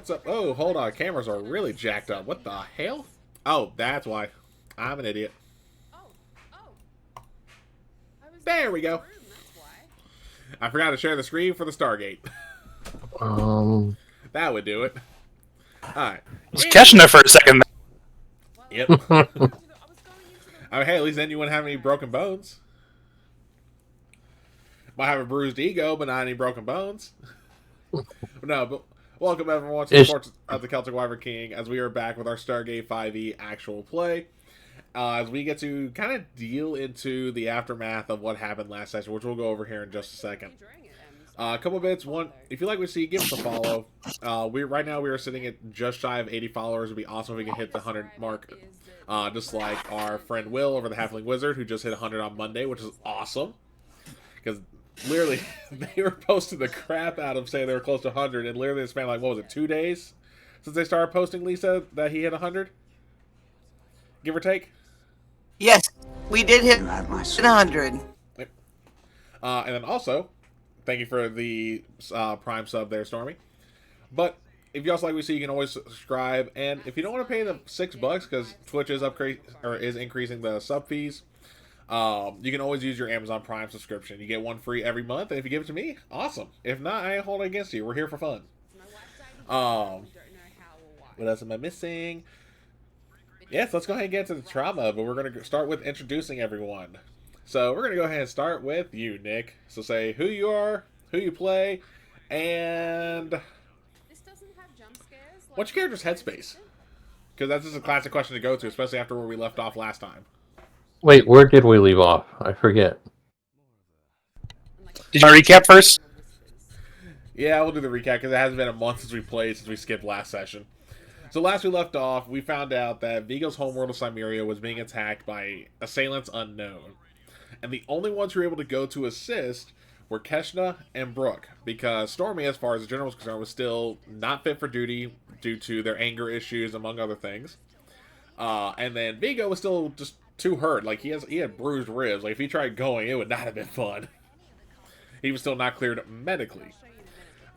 what's up? Oh, hold on. Cameras are really jacked up. What the hell? Oh, that's why. I'm an idiot. There we go. I forgot to share the screen for the Stargate. Um, That would do it. Alright. Was catching there for a second. Yep. I mean, hey, at least then you wouldn't have any broken bones. Might have a bruised ego, but not any broken bones. No, but welcome everyone to the Sports of the Celtic Wyvern King as we are back with our Stargate 5e actual play. As we get to kind of deal into the aftermath of what happened last session, which we'll go over here in just a second. A couple of bits. One, if you like what you see, give us a follow. Right now we are sitting at just shy of 80 followers. It'd be awesome if we can hit the 100 mark. Just like our friend Will over the Halfling Wizard, who just hit 100 on Monday, which is awesome. Because literally, they were posting the crap out of saying they were close to 100, and literally it's been like, what was it, 2 days since they started posting, Lisa, that he hit 100? Give or take? Yes, we did hit 100. And then also, thank you for the Prime sub there, Stormy. But if you also like what we see, you can always subscribe. And if you don't want to pay the $6 because Twitch is increasing the sub fees, you can always use your Amazon Prime subscription. You get one free every month, and if you give it to me, awesome. If not, I ain't holding it against you. We're here for fun. What else am I missing? Yes, let's go ahead and get to the trauma, but we're going to start with introducing everyone. So we're going to go ahead and start with you, Nick. So say who you are, who you play, and what's your character's headspace? Because that's just a classic question to go to, especially after where we left off last time. wait, where did we leave off? I forget. Did you want to recap first? Yeah, we'll do the recap because it hasn't been a month since we played, since we skipped last session. So last we left off, we found out that Vigo's homeworld of Cimmeria was being attacked by assailants unknown. And the only ones who were able to go to assist were Keshna and Brooke, because Stormy, as far as the general was concerned, was still not fit for duty due to their anger issues, among other things. And then Vigo was still just too hurt. Like, he had bruised ribs. Like, if he tried going, it would not have been fun. He was still not cleared medically.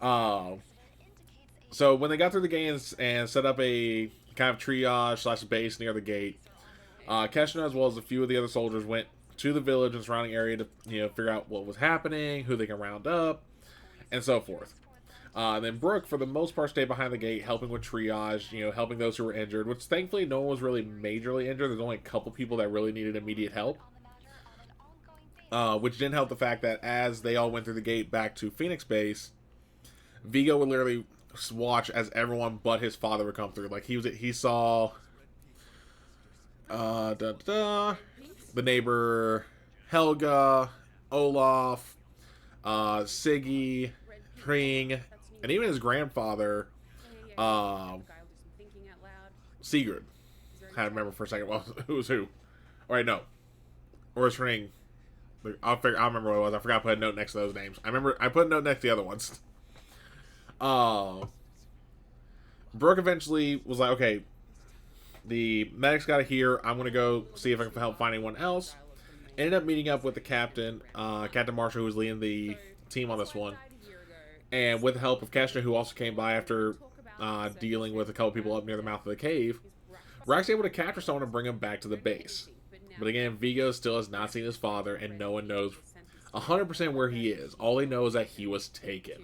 So when they got through the gates and set up a kind of triage / base near the gate, Keshna, as well as a few of the other soldiers, went to the village and surrounding area to figure out what was happening, who they can round up, and so forth. Then Brooke, for the most part, stayed behind the gate, helping with triage, helping those who were injured, which thankfully no one was really majorly injured. There's only a couple people that really needed immediate help. Which didn't help the fact that as they all went through the gate back to Phoenix Base, Vigo would literally watch as everyone but his father would come through. Like, he saw the neighbor Helga, Olaf, Siggy, Ring, and even his grandfather, Sigurd. I had to remember for a second who was who. All right, no, or his Ring. I'll remember what it was. I forgot to put a note next to those names. I put a note next to the other ones. Brooke eventually was like, okay, the medics got here. I'm going to go see if I can help find anyone else. Ended up meeting up with the captain, Captain Marshall, who was leading the team on this one. And with the help of Keshna, who also came by after dealing with a couple people up near the mouth of the cave, we're actually able to capture someone and bring him back to the base. But again, Vigo still has not seen his father, and no one knows 100% where he is. All they know is that he was taken.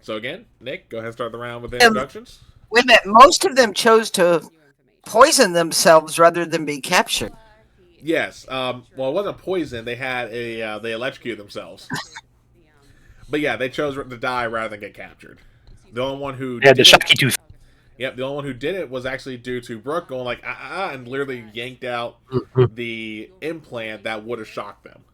So again, Nick, go ahead and start the round with the introductions. Wait a minute, most of them chose to poison themselves rather than be captured. Yes. Well, it wasn't poison. They had they electrocuted themselves. But yeah, they chose to die rather than get captured. The only one who had the shocky tooth. Yep, the only one who did it was actually due to Brooke going like and literally yanked out the implant that would have shocked them.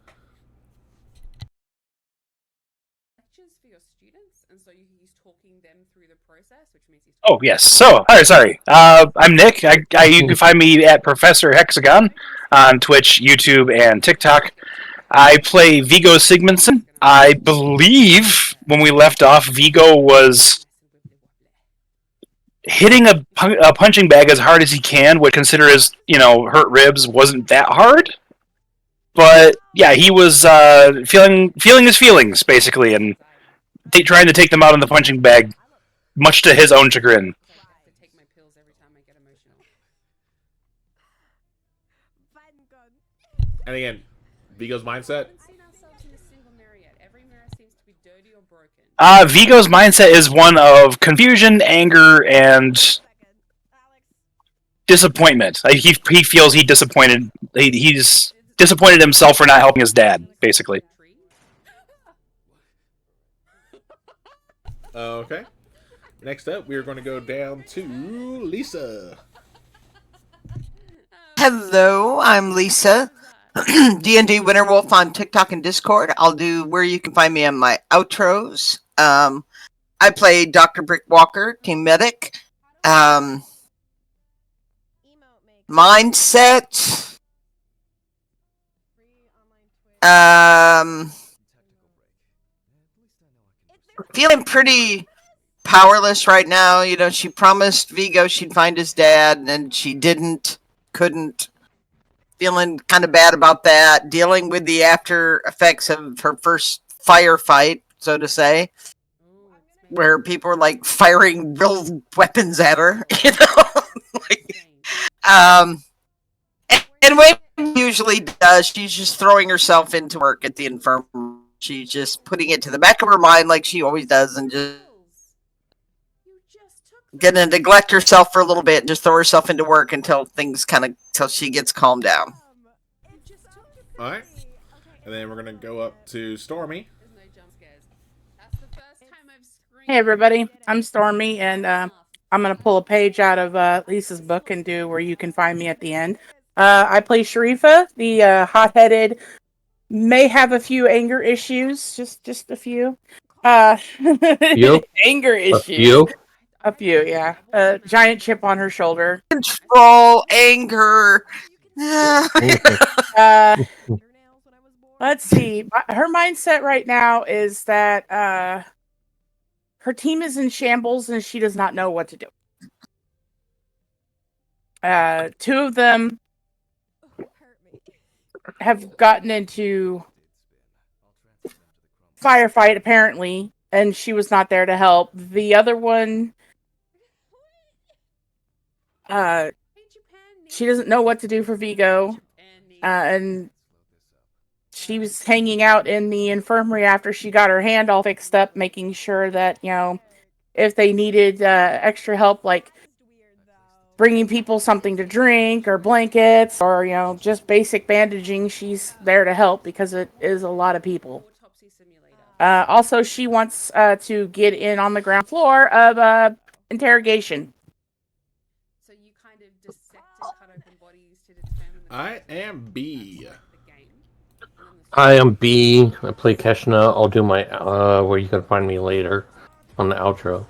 Oh, yes. So, sorry. I'm Nick. You can find me at Professor Hexagon on Twitch, YouTube, and TikTok. I play Vigo Sigmundsson. I believe when we left off, Vigo was hitting a punching bag as hard as he can, which consider his, hurt ribs wasn't that hard. But, yeah, he was feeling his feelings, basically, and trying to take them out in the punching bag much to his own chagrin. And again, Vigo's mindset. Vigo's mindset is one of confusion, anger, and disappointment. He feels he's disappointed himself for not helping his dad, basically. Okay. Next up, we are going to go down to Lisa. Hello, I'm Lisa. D&D Winterwolf on TikTok and Discord. I'll do where you can find me on my outros. I play Dr. Brickwalker, Team Medic. Mindset. Feeling pretty powerless right now. You know, she promised Vigo she'd find his dad, and she didn't, couldn't. Feeling kind of bad about that. Dealing with the after effects of her first firefight, so to say, where people were like firing real weapons at her. You know, and what she usually does, she's just throwing herself into work at the infirmary. She's just putting it to the back of her mind, like she always does, and just gonna neglect herself for a little bit and just throw herself into work until she gets calmed down. All right, and then we're gonna go up to Stormy. Hey everybody, I'm Stormy, and I'm gonna pull a page out of Lisa's book and do where you can find me at the end. I play Sharifa, the hot-headed, may have a few anger issues, just a few. You? Anger issues. A few, yeah. Giant chip on her shoulder. Control, anger. Let's see. Her mindset right now is that her team is in shambles and she does not know what to do. Two of them have gotten into firefight, apparently, and she was not there to help. The other one... she doesn't know what to do for Vigo, and she was hanging out in the infirmary after she got her hand all fixed up, making sure that, you know, if they needed extra help, like bringing people something to drink or blankets or, you know, just basic bandaging, she's there to help because it is a lot of people. Also, she wants to get in on the ground floor of interrogation. I am B. Hi, I'm B. I play Keshna. I'll do my where you can find me later on the outro,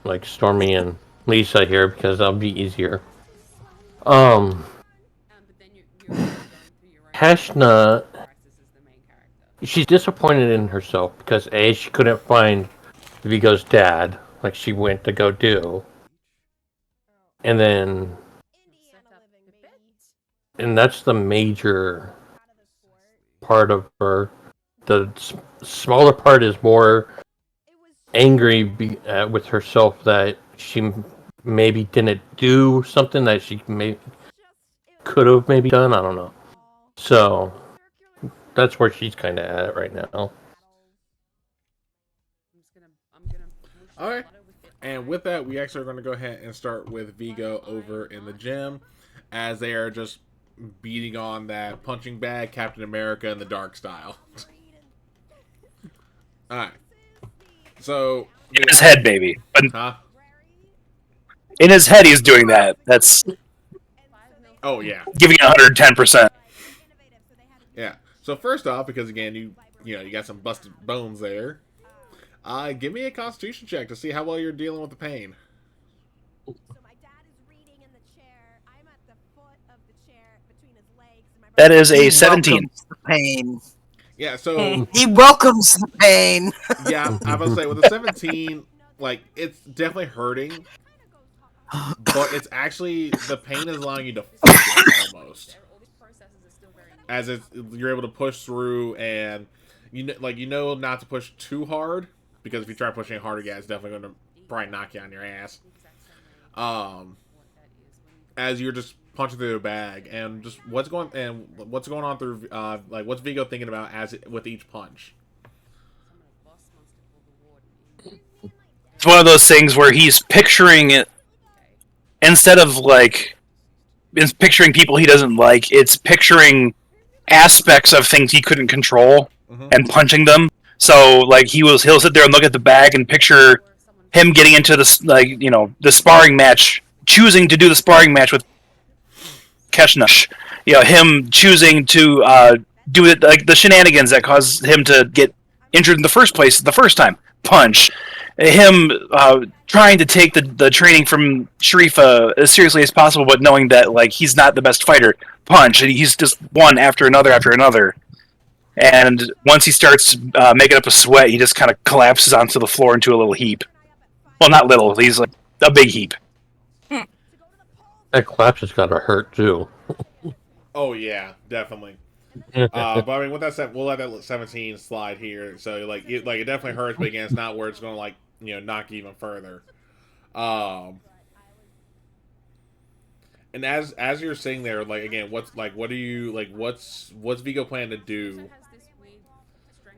like Stormy and Lisa here, because that'll be easier. Keshna, she's disappointed in herself because A, she couldn't find Vigo's dad, like she went to go do, and that's the major part of her. The smaller part is more angry with herself that she maybe didn't do something that she could have maybe done. I don't know. So that's where she's kind of at right now. All right, and with that, we actually are going to go ahead and start with Vigo over in the gym, as they are just beating on that punching bag Captain America in the dark style. Alright. So in his head, baby. Huh? In his head he's doing that. That's oh yeah. Giving it 110%. Yeah. So first off, because again you got some busted bones there. Give me a constitution check to see how well you're dealing with the pain. That is a 17. Pain. Yeah, so he welcomes the pain. Yeah, I was gonna say with a 17, like it's definitely hurting, but it's actually the pain is allowing you to focus almost, as you're able to push through, and you know not to push too hard, because if you try pushing harder, yeah, it's definitely going to probably knock you on your ass. As you're just punching through the bag, and just what's going on through like what's Vigo thinking about with each punch? It's one of those things where he's picturing it instead of like it's picturing people he doesn't like. It's picturing aspects of things he couldn't control and punching them. So like he'll sit there and look at the bag and picture him getting into this the sparring match, choosing to do the sparring match with Keshnush. Him choosing to do it like the shenanigans that caused him to get injured in the first place the first time. Punch. Him trying to take the training from Sharifa as seriously as possible, but knowing that like he's not the best fighter. Punch. And he's just one after another after another. And once he starts making up a sweat, he just kind of collapses onto the floor into a little heap. Well, not little. He's like a big heap. That collapse has got to hurt too. Oh yeah, definitely. But I mean, with that said, we'll let that 17 slide here. So like it definitely hurts, but again, it's not where it's going to like knock you even further. And as you're sitting there, like again, what's Vigo planning to do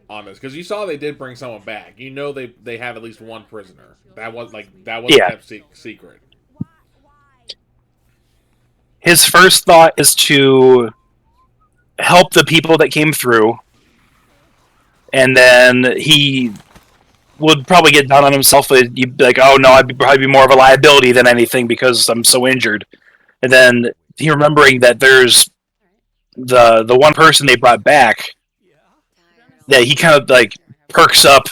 on this? Because you saw they did bring someone back. They have at least one prisoner. That was kept secret. His first thought is to help the people that came through, and then he would probably get down on himself. You'd be like, "Oh no, I'd probably be more of a liability than anything because I'm so injured." And then he remembering that there's the one person they brought back, that he kind of like perks up,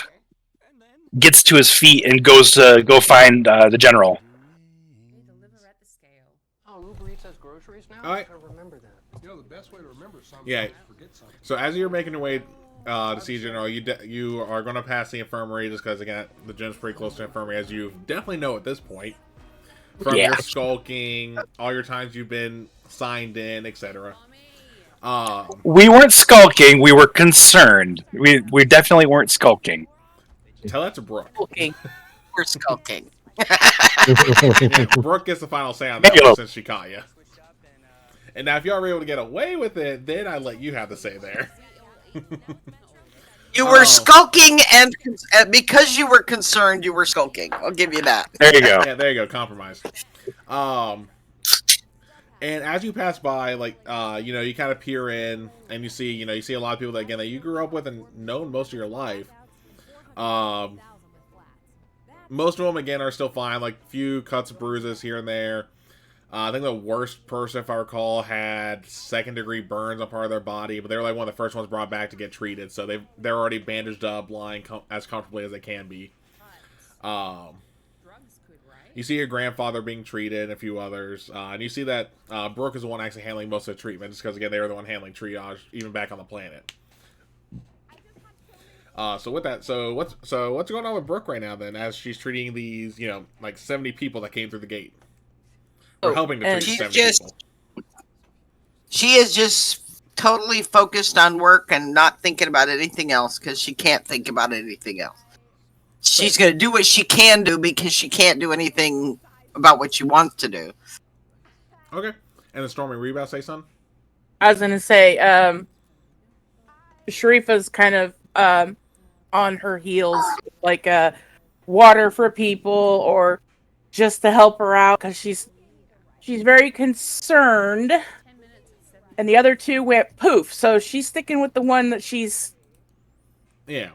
gets to his feet, and goes to go find the general. All right. The best way to remember something. So as you're making your way to see General, you are going to pass the infirmary just because again the gym's pretty close to the infirmary, as you definitely know at this point from your skulking, all your times you've been signed in, etc. We weren't skulking. We were concerned. We definitely weren't skulking. Tell that to Brooke. We're skulking. Brooke gets the final say on that one since she caught you. And now, if y'all were able to get away with it, then I'd let you have the say there. You were skulking, and because you were concerned, you were skulking. I'll give you that. There you go. Yeah, there you go. Compromise. And as you pass by, like, you kind of peer in, and you see a lot of people that you grew up with and known most of your life. Most of them, again, are still fine. Like, few cuts, bruises here and there. I think the worst person, if I recall, had second-degree burns on part of their body, but they were like one of the first ones brought back to get treated, so they're already bandaged up, lying as comfortably as they can be. You see your grandfather being treated and a few others, and you see that Brooke is the one actually handling most of the treatment, just because, again, they were the one handling triage, even back on the planet. So with that, what's going on with Brooke right now, then, as she's treating these, like 70 people that came through the gate? Or helping to treat 70 people. She is just totally focused on work and not thinking about anything else because she can't think about anything else. She's going to do what she can do because she can't do anything about what she wants to do. Okay. And then Stormy, were you about to say something? I was going to say, Sharifa's kind of on her heels, like water for people or just to help her out because she's very concerned, and the other two went poof. So she's sticking with the one that she's. Yeah.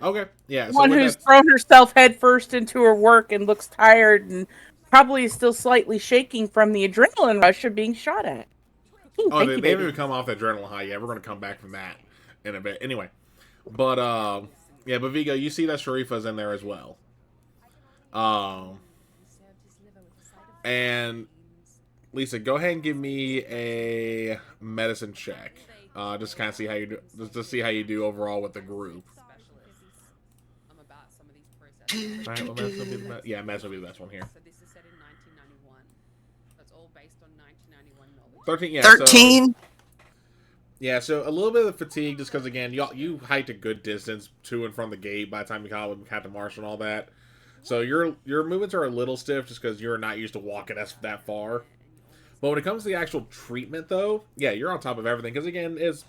Okay. Yeah. One who's thrown herself headfirst into her work and looks tired and probably is still slightly shaking from the adrenaline rush of being shot at. They haven't even come off the adrenaline high yet. We're going to come back from that in a bit. Anyway, but but Vigo, you see that Sharifa's in there as well. And Lisa, go ahead and give me a medicine check. Just to kind of see how you do. Just to see how you do overall with the group. All right, well, medicine will be the best. Yeah, medicine will be the best one here. 13. Yeah. 13. So a little bit of fatigue, just because again, you hiked a good distance to and from the gate by the time you caught with Captain Marshall and all that. So your movements are a little stiff just because you're not used to walking that far. But when it comes to the actual treatment, though, yeah, you're on top of everything because again, it's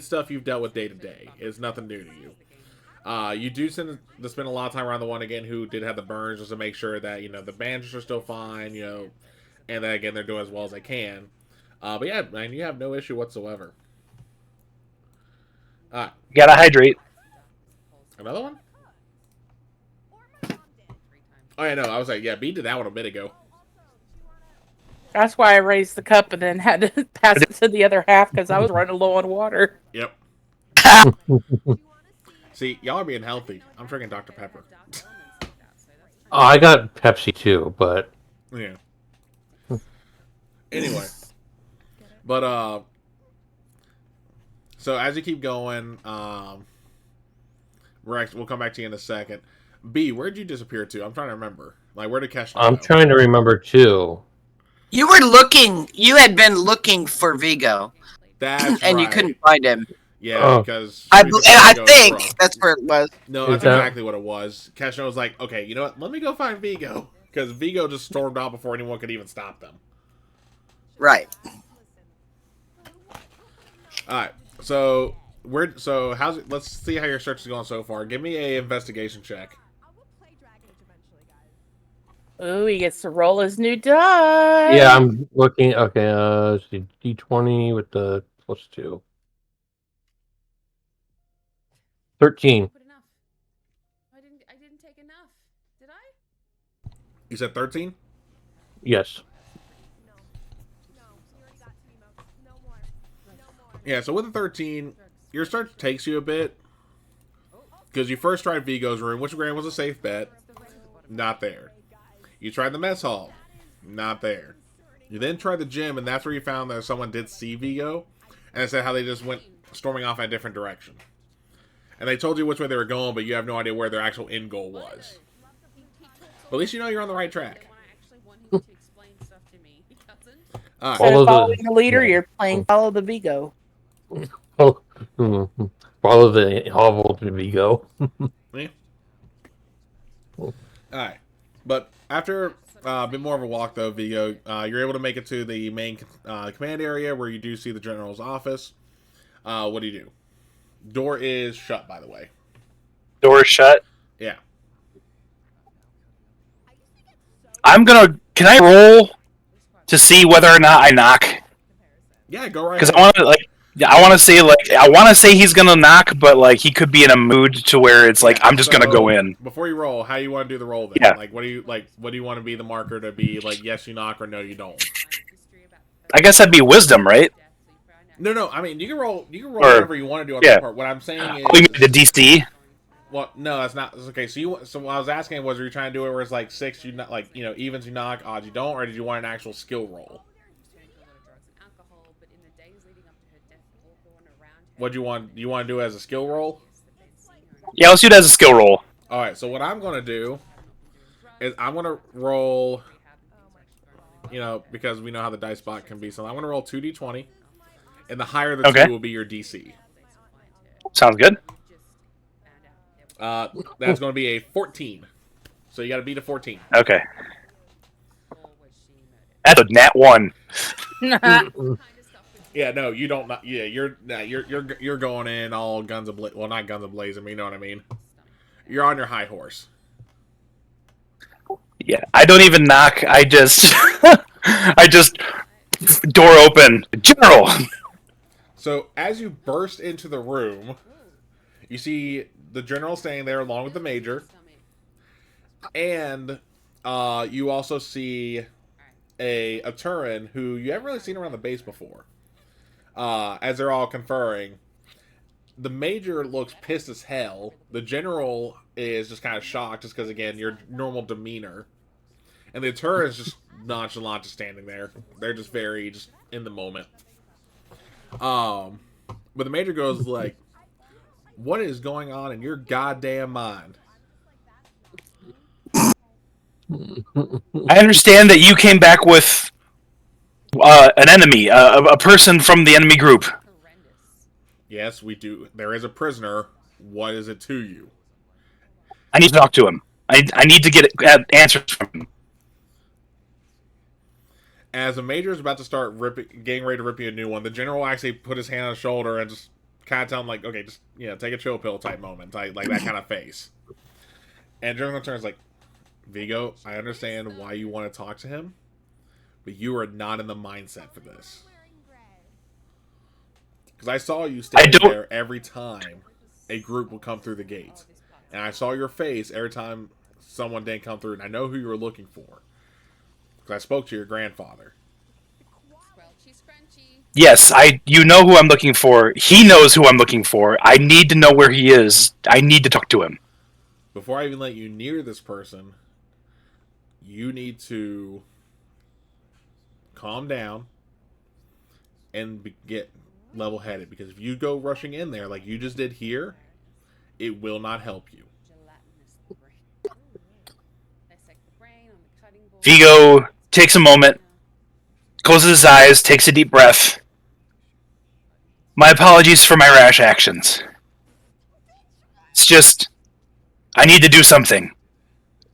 stuff you've dealt with day to day. It's nothing new to you. You do spend a lot of time around the one again who did have the burns just to make sure that the bandages are still fine, and that again they're doing as well as they can. But yeah, man, you have no issue whatsoever. Gotta hydrate. Another one? Oh yeah, no, I was like, yeah, B did that one a bit ago. That's why I raised the cup and then had to pass it to the other half because I was running low on water. Yep. See, y'all are being healthy. I'm drinking Dr. Pepper. I got Pepsi too, but yeah. Anyway, but so as you keep going, we'll come back to you in a second. B, where'd you disappear to? I'm trying to remember. Like, where did Kesh go? I'm trying to remember too. You were looking. You had been looking for Vigo. That's and right. you couldn't find him. Yeah, because I think that's where it was. No, that's exactly what it was. Keshna was like, okay, you know what? Let me go find Vigo. Because Vigo just stormed out before anyone could even stop them. Right. Alright. So how's it, let's see how your search is going so far. Give me a investigation check. Ooh, he gets to roll his new die. Yeah, I'm looking. Okay, let's see, D20 with the +2. 13. I didn't take enough. Did I? You said 13? Yes. Yeah, so with the 13, your search takes you a bit. Because you first tried Vigo's room, which again was a safe bet. Not there. You tried the mess hall. Not there. You then tried the gym, and that's where you found that someone did see Vigo. And it said how they just went storming off in a different direction. And they told you which way they were going, but you have no idea where their actual end goal was. But at least you know you're on the right track. Right. So following the leader, you're playing follow the Vigo. Follow the hovel to Vigo. Yeah. Alright. But after a bit more of a walk, though, Vigo, you're able to make it to the main command area where you do see the general's office. What do you do? Door is shut, by the way. Door is shut? Yeah. Can I roll to see whether or not I knock? Yeah, go right. Because I want to say he's gonna knock, but he could be in a mood to where it's I'm just gonna go in. Before you roll, how do you want to do the roll then? Yeah. What do you want to be the marker to be yes you knock or no you don't? I guess that'd be wisdom, right? No. I mean you can roll whatever you want to do on that part. What I'm saying is the DC. Well, no, that's not okay. So what I was asking was, are you trying to do it where it's 6 you not evens you knock, odds you don't, or did you want an actual skill roll? What do you want? Do you want to do it as a skill roll? Yeah, let's do it as a skill roll. All right. So what I'm gonna do is I'm gonna roll. Because we know how the dice bot can be. So I'm gonna roll 2d20, and the higher the 2 will be your DC. Sounds good. That's going to be a 14. So you got to beat a 14. Okay. That's a nat 1. Yeah, no, you don't. Yeah, you're going in all guns ablaze. Well, not guns ablaze. I mean, you know what I mean. You're on your high horse. Yeah, I don't even knock. I just door open, General. So as you burst into the room, you see the general standing there along with the major, and you also see a Turin who you haven't really seen around the base before. As they're all conferring, the major looks pissed as hell. The general is just kind of shocked, just because again your normal demeanor, and the Turin is just nonchalant, just standing there. They're just very in the moment. But the major goes what is going on in your goddamn mind? I understand that you came back with an enemy, a person from the enemy group. Yes, we do. There is a prisoner. What is it to you? I need to talk to him. I need to get answers from him. As the major is about to start getting ready to rip you a new one, the general actually put his hand on his shoulder and just kind of tell him, like, okay, just, take a chill pill type moment, like that kind of face. And General turns like, Vigo, I understand why you want to talk to him, but you are not in the mindset for this. Because I saw you standing there every time a group would come through the gates. And I saw your face every time someone didn't come through, and I know who you were looking for. Because I spoke to your grandfather. Yes, you know who I'm looking for. He knows who I'm looking for. I need to know where he is. I need to talk to him. Before I even let you near this person, you need to calm down and get level-headed. Because if you go rushing in there like you just did here, it will not help you. Vigo takes a moment, closes his eyes, takes a deep breath. My apologies for my rash actions. It's just, I need to do something.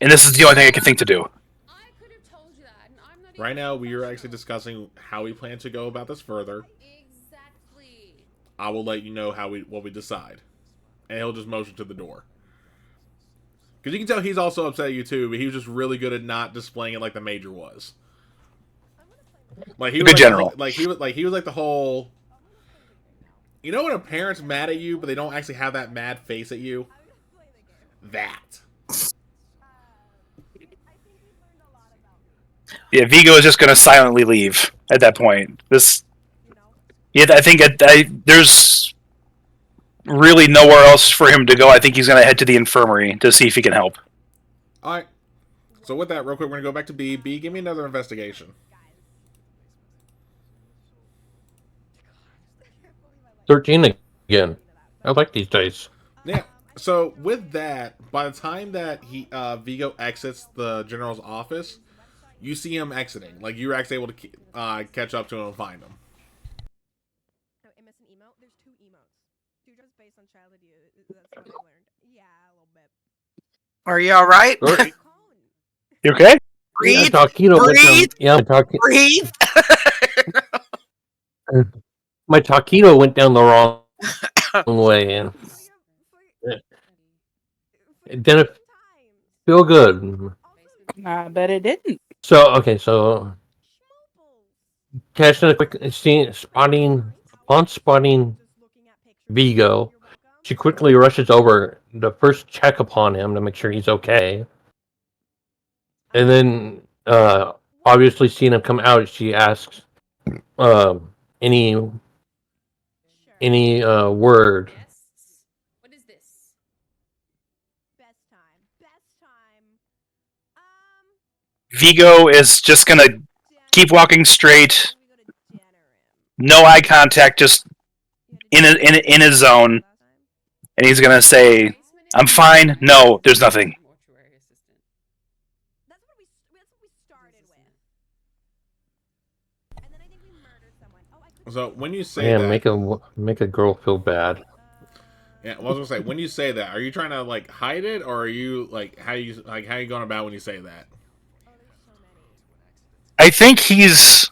And this is the only thing I can think to do. Right now, we are actually discussing how we plan to go about this further. I will let you know what we decide. And he'll just motion to the door. Because you can tell he's also upset at you too, but he was just really good at not displaying it like the major was. Like he was good general. He was like the whole. You know when a parent's mad at you, but they don't actually have that mad face at you? That. Yeah, Vigo is just going to silently leave at that point. I think there's really nowhere else for him to go. I think he's going to head to the infirmary to see if he can help. Alright. So with that, real quick, we're going to go back to B. B, give me another investigation. 13 again. I like these dice. Yeah. So with that, by the time that Vigo exits the general's office, you see him exiting. Like you're actually able to catch up to him and find him. Missing emote? There's 2 emotes. 2 just based on childhood use. That's what I learned. Yeah, a little bit. Are you all right? You okay? Breathe. Breathe. My taquito went down the wrong way, and it didn't feel good. I bet it didn't. So catching a quick upon spotting Vigo, she quickly rushes over to first check upon him to make sure he's okay. And then, obviously seeing him come out, she asks, any word. What is this? Best time. Vigo is just going to keep walking straight. No eye contact, just in his zone. And he's going to say, I'm fine. No, there's nothing. That's what we started with. And then I think we murdered someone. Oh, I could. So when you say that, make a girl feel bad. Yeah, I was gonna say when you say that, are you trying to like hide it, or are you how you going about when you say that? I think he's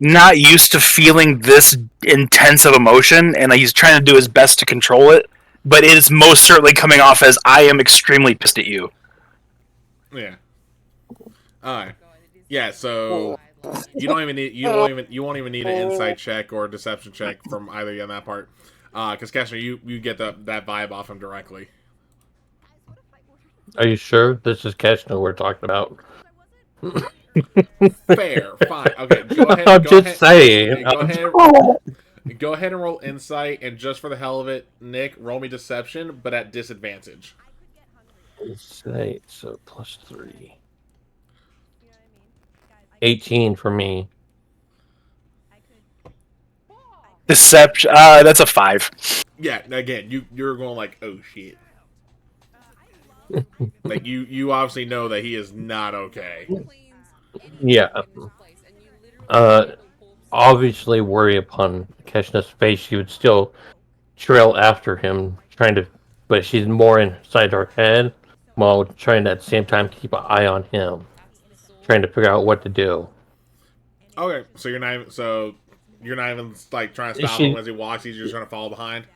not used to feeling this intense of emotion, and he's trying to do his best to control it. But it is most certainly coming off as I am extremely pissed at you. Yeah. Alright. Yeah. So you won't even need an insight check or a deception check from either of you on that part, because Kessner, you get that vibe off him directly. Are you sure this is Kessner we're talking about? Fair, fine. Okay, go ahead. I'm just saying. Go ahead and roll insight, and just for the hell of it, Nick, roll me deception, but at disadvantage. Insight, so +3. 18 for me. Deception. That's a 5. Yeah. Again, you're going like, oh shit. Like you obviously know that he is not okay. Yeah. Obviously worry upon Keshna's face. She would still trail after him, but she's more inside her head. while trying to at the same time keep an eye on him, trying to figure out what to do. Okay, so you're not even like trying to stop him as he walks. He's just gonna follow behind.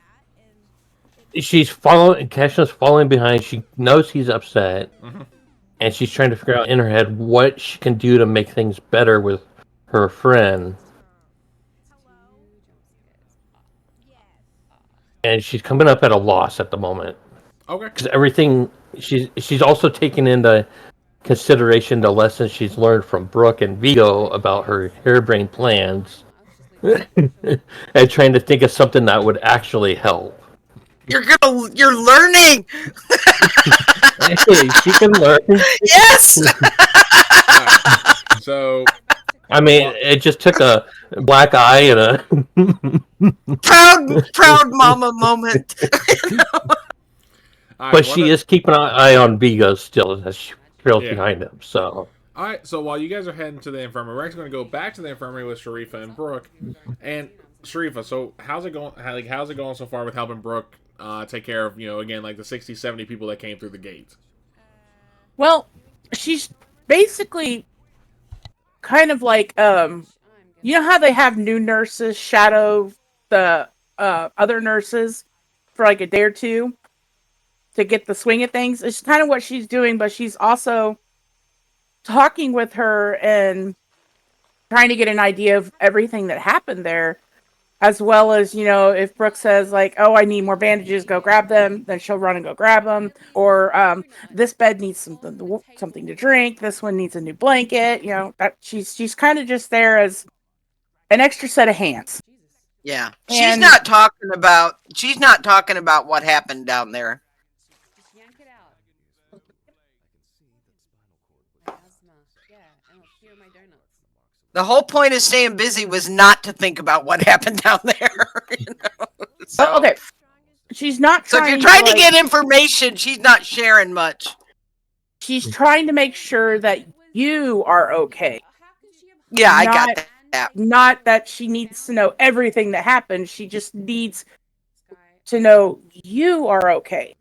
She's following. Kashna's following behind. She knows he's upset, and she's trying to figure out in her head what she can do to make things better with her friend. And she's coming up at a loss at the moment. Okay. Because everything she's also taking into consideration the lessons she's learned from Brooke and Vigo about her harebrained plans, and trying to think of something that would actually help. You're learning. Hey, she can learn. Yes. Right. So, I mean, it just took a black eye and a proud mama moment. but she is keeping an eye on Vigo still as she trails behind him. So, all right. So while you guys are heading to the infirmary, we're actually going to go back to the infirmary with Sharifa and Brooke. And Sharifa, so how's it going? How's it going so far with helping Brooke take care of again like the 60, 70 people that came through the gate? She's basically kind of like you know how they have new nurses shadow the other nurses for like a day or two to get the swing of things. It's kind of what she's doing, but she's also talking with her and trying to get an idea of everything that happened there, as well as, if Brooke says like, oh, I need more bandages, go grab them, then she'll run and go grab them. Or this bed needs something to drink. This one needs a new blanket. That she's kind of just there as an extra set of hands. Yeah. She's not talking about what happened down there. The whole point of staying busy was not to think about what happened down there. So, okay. She's not trying. So if you're trying to get information, she's not sharing much. She's trying to make sure that you are okay. Yeah, I got that. Not that she needs to know everything that happened. She just needs to know you are okay.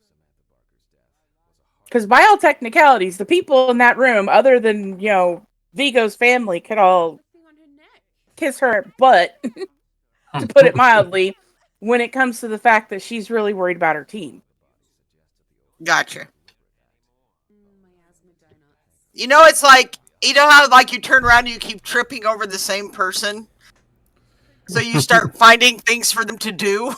Because by all technicalities, the people in that room, other than, Vigo's family, could all kiss her butt, to put it mildly, when it comes to the fact that she's really worried about her team. Gotcha. It's like, how like you turn around and you keep tripping over the same person? So you start finding things for them to do.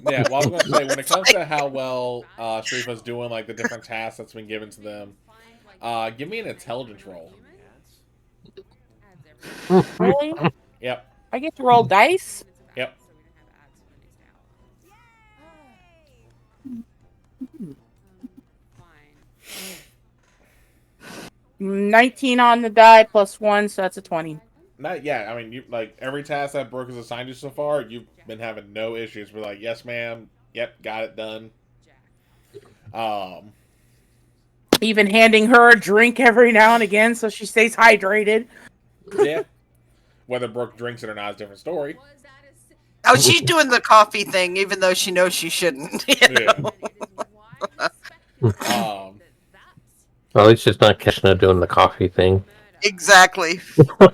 Yeah, well, I was going to say, when it comes to how well Sharifa's doing, like the different tasks that's been given to them, give me an intelligence roll. Really? Yep. I get to roll dice? Yep. 19 on the die plus 1, so that's a 20. Not yet. I mean, every task that Brooke has assigned you so far, you've been having no issues. We're like, yes, ma'am. Yep, got it done. Even handing her a drink every now and again so she stays hydrated. Yeah. Whether Brooke drinks it or not is a different story. Oh, she's doing the coffee thing, even though she knows she shouldn't. Well, at least it's not Keshna doing the coffee thing. Exactly. All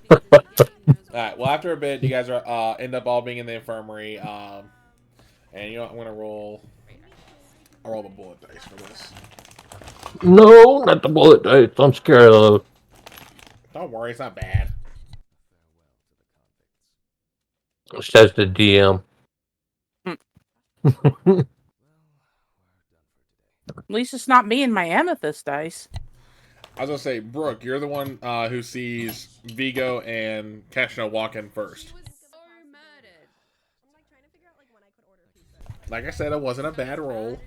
right. Well, after a bit, you guys are end up all being in the infirmary. And I'm gonna roll. I'll roll the bullet dice for this. No, not the bullet dice. I'm scared of. Don't worry, it's not bad. Says the DM. At least it's not me and my amethyst dice. I was gonna say, Brooke, you're the one who sees Vigo and Keshna walk in first. Like I said, it wasn't a bad roll.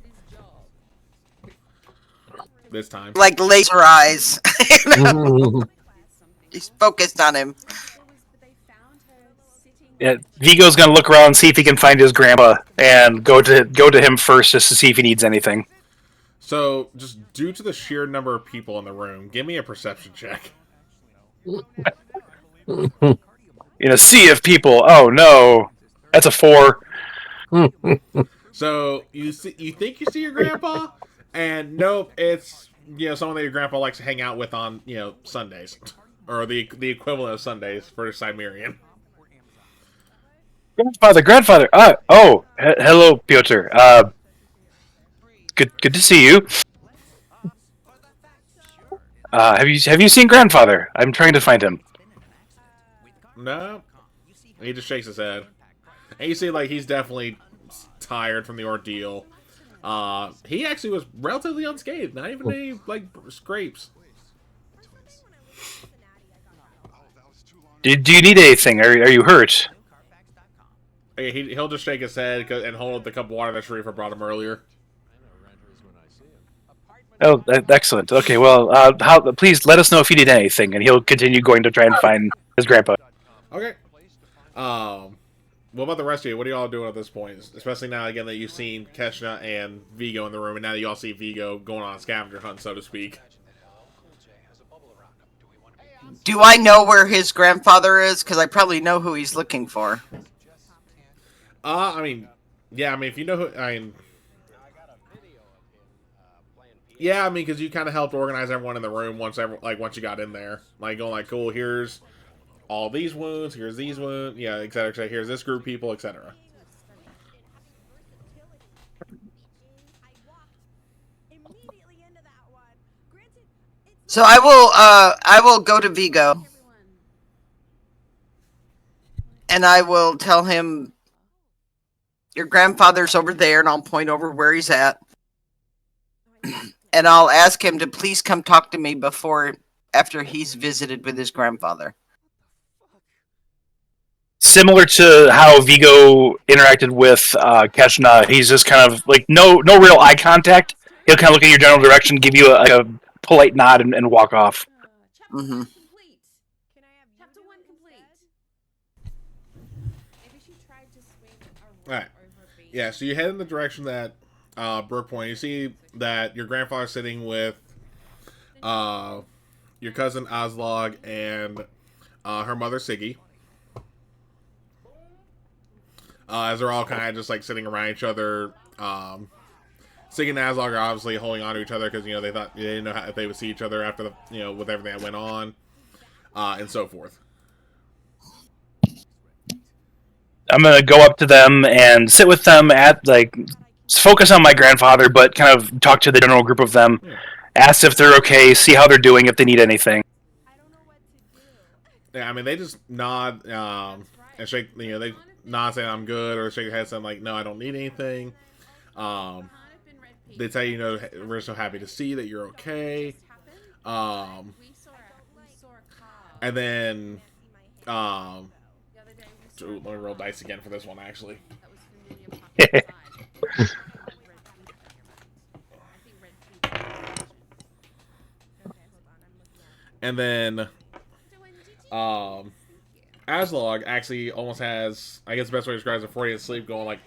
This time. Like laser eyes. He's focused on him. Yeah, Vigo's gonna look around and see if he can find his grandpa, and go to him first just to see if he needs anything. So, just due to the sheer number of people in the room, give me a perception check. In a sea of people, oh no, that's a 4. So you think you see your grandpa, And nope, it's someone that your grandpa likes to hang out with on Sundays, or the equivalent of Sundays for Cimerian. Grandfather. Hello, Piotr. Good to see you. Have you seen grandfather? I'm trying to find him. No, he just shakes his head, and you see like he's definitely tired from the ordeal. He actually was relatively unscathed, not even any like scrapes. Do you need anything? Are you hurt? He'll just shake his head and hold up the cup of water that Sharifa brought him earlier. Oh, excellent. Okay, well, please let us know if you need anything, and he'll continue going to try and find his grandpa. Okay. What about the rest of you? What are y'all doing at this point? Especially now, again, that you've seen Keshna and Vigo in the room, and now that you all see Vigo going on a scavenger hunt, so to speak. Do I know where his grandfather is? Because I probably know who he's looking for. I mean, yeah, I mean, if you know who, yeah, I mean, because you kind of helped organize everyone in the room once you got in there. Like, going like, cool, here's all these wounds, here's these wounds, yeah, et cetera, here's this group of people, etc. So I will go to Vigo. And I will tell him your grandfather's over there, and I'll point over where he's at. And I'll ask him to please come talk to me after he's visited with his grandfather. Similar to how Vigo interacted with Keshna, he's just kind of like no real eye contact. He'll kind of look in your general direction, give you a polite nod, and walk off. Mm-hmm. Alright. Yeah, so you head in the direction that Brook Point. You see that your grandfather's sitting with your cousin Oslog and her mother Siggy. As they're all kind of just like sitting around each other. Siggy and Oslog are obviously holding on to each other because they thought they didn't know if they would see each other after with everything that went on, and so forth. I'm gonna go up to them and sit with them focus on my grandfather, but kind of talk to the general group of them. Yeah. Ask if they're okay, see how they're doing, if they need anything. Yeah, I mean they just nod and shake. They nod saying I'm good, or shake their head saying like no, I don't need anything. They tell you, we're so happy to see that you're okay. And then let me roll dice again for this one, actually. And then Aslog actually almost has, I guess the best way to describe it, before he has sleep, going like,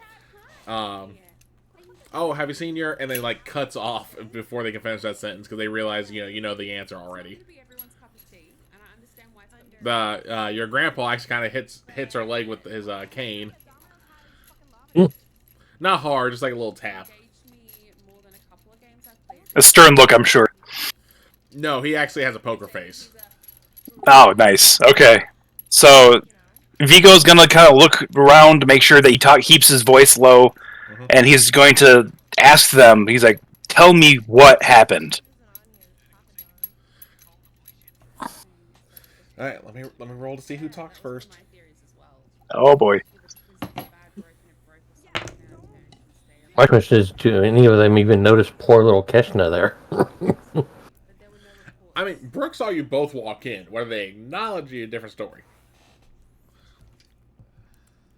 oh, have you seen your, and then like cuts off before they can finish that sentence because they realize you know the answer already. Your grandpa actually kind of hits her leg with his cane. Not hard, just like a little tap. A stern look, I'm sure. No, he actually has a poker face. Oh, nice. Okay. So Vigo's gonna kind of look around to make sure that he keeps his voice low, and he's going to ask them. He's like, "Tell me what happened." All right, let me roll to see who talks first. Oh boy. My question is, do any of them even notice poor little Keshna there? I mean, Brooke saw you both walk in. Whether they acknowledge you, a different story.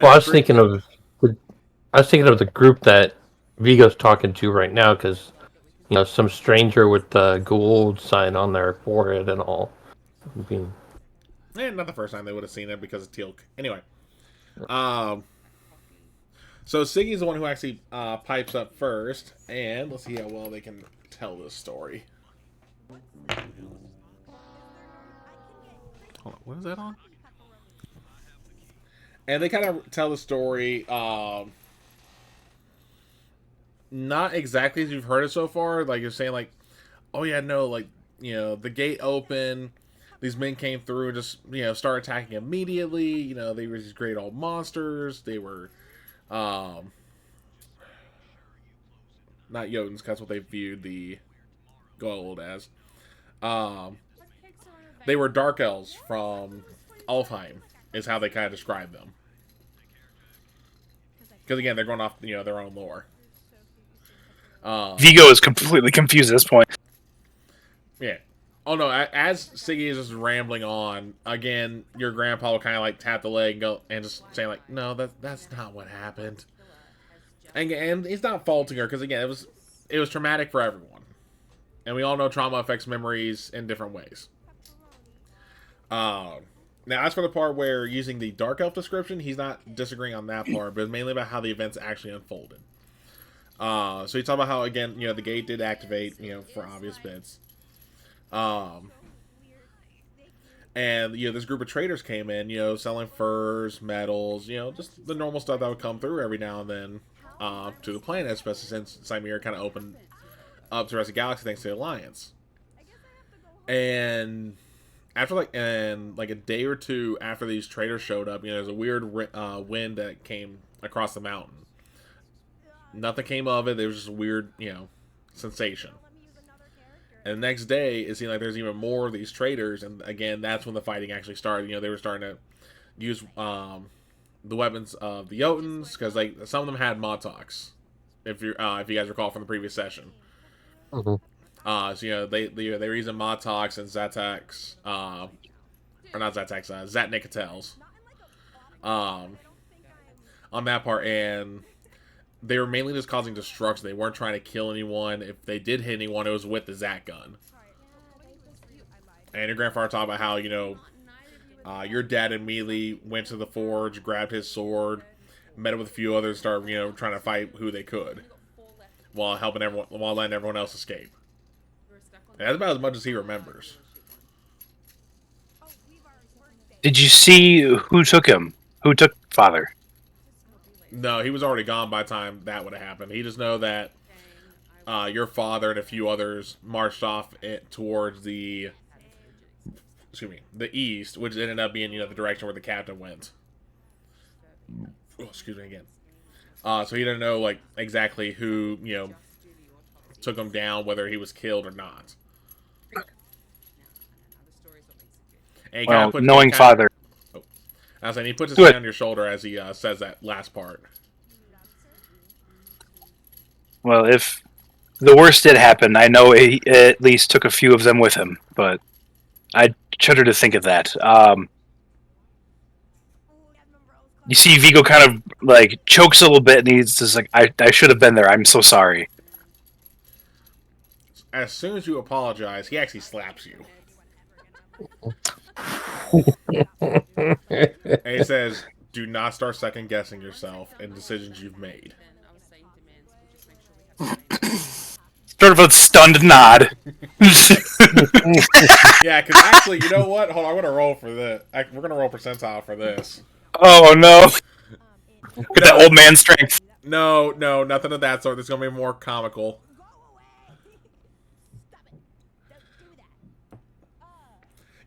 Well, I was thinking of the group that Vigo's talking to right now, because some stranger with the Gould sign on their forehead and all. Not the first time they would have seen it because of Teal'c. Anyway, so Siggy's the one who actually pipes up first, and let's see how well they can tell this story. Hold on, what is that on? And they kind of tell the story. not exactly as you've heard it so far. Like you're saying, like, oh yeah, no, like the gate opened, these men came through and just start attacking immediately. They were these great old monsters. They were, not Jotuns. That's what they viewed the gold as. They were dark elves from Alfheim, is how they kind of describe them. Because again, they're going off their own lore. Vigo is completely confused at this point. Yeah. Oh no! As Siggy is just rambling on, again, your grandpa will kind of like tap the leg and go and just say like, "No, that's not what happened." And he's not faulting her because again, it was traumatic for everyone, and we all know trauma affects memories in different ways. Now, as for the part where using the dark elf description, he's not disagreeing on that part, but it's mainly about how the events actually unfolded. So you talk about how again, the gate did activate, for obvious bits. And this group of traders came in, selling furs, metals, just the normal stuff that would come through every now and then to the planet, especially since Cimera kind of opened up to the rest of the galaxy thanks to the Alliance. And after like a day or two after these traders showed up, there's a weird wind that came across the mountain. Nothing came of it. There was just a weird, sensation. And the next day, it seemed like there's even more of these traders, and again, that's when the fighting actually started. They were starting to use the weapons of the Jotuns, because like some of them had Motox, if you guys recall from the previous session. Mm-hmm. So they were using Motox and Zatax, or not Zatax, Zatnikatels, on that part, and they were mainly just causing destruction. They weren't trying to kill anyone. If they did hit anyone, it was with the Zat gun. And your grandfather talked about how, your dad immediately went to the forge, grabbed his sword, met with a few others, started, trying to fight who they could, while letting everyone else escape. And that's about as much as he remembers. Did you see who took him? Who took Father? No, he was already gone by the time that would have happened. He just know that your father and a few others marched off towards the east, which ended up being the direction where the captain went. Oh, excuse me again. So he didn't know like exactly who took him down, whether he was killed or not. And Well, knowing Father. I was saying he puts his hand on your shoulder as he says that last part. Well, if the worst did happen, I know he at least took a few of them with him, but I shudder to think of that. You see Vigo kind of like chokes a little bit, and he's just like, I should have been there. I'm so sorry. As soon as you apologize, he actually slaps you. And he says, "Do not start second guessing yourself in decisions you've made." Sort of a stunned nod. Yeah, because actually, you know what? Hold on, I'm gonna roll for this. We're gonna roll percentile for this. Oh no! Get that old man strength. No, nothing of that sort. This is gonna be more comical.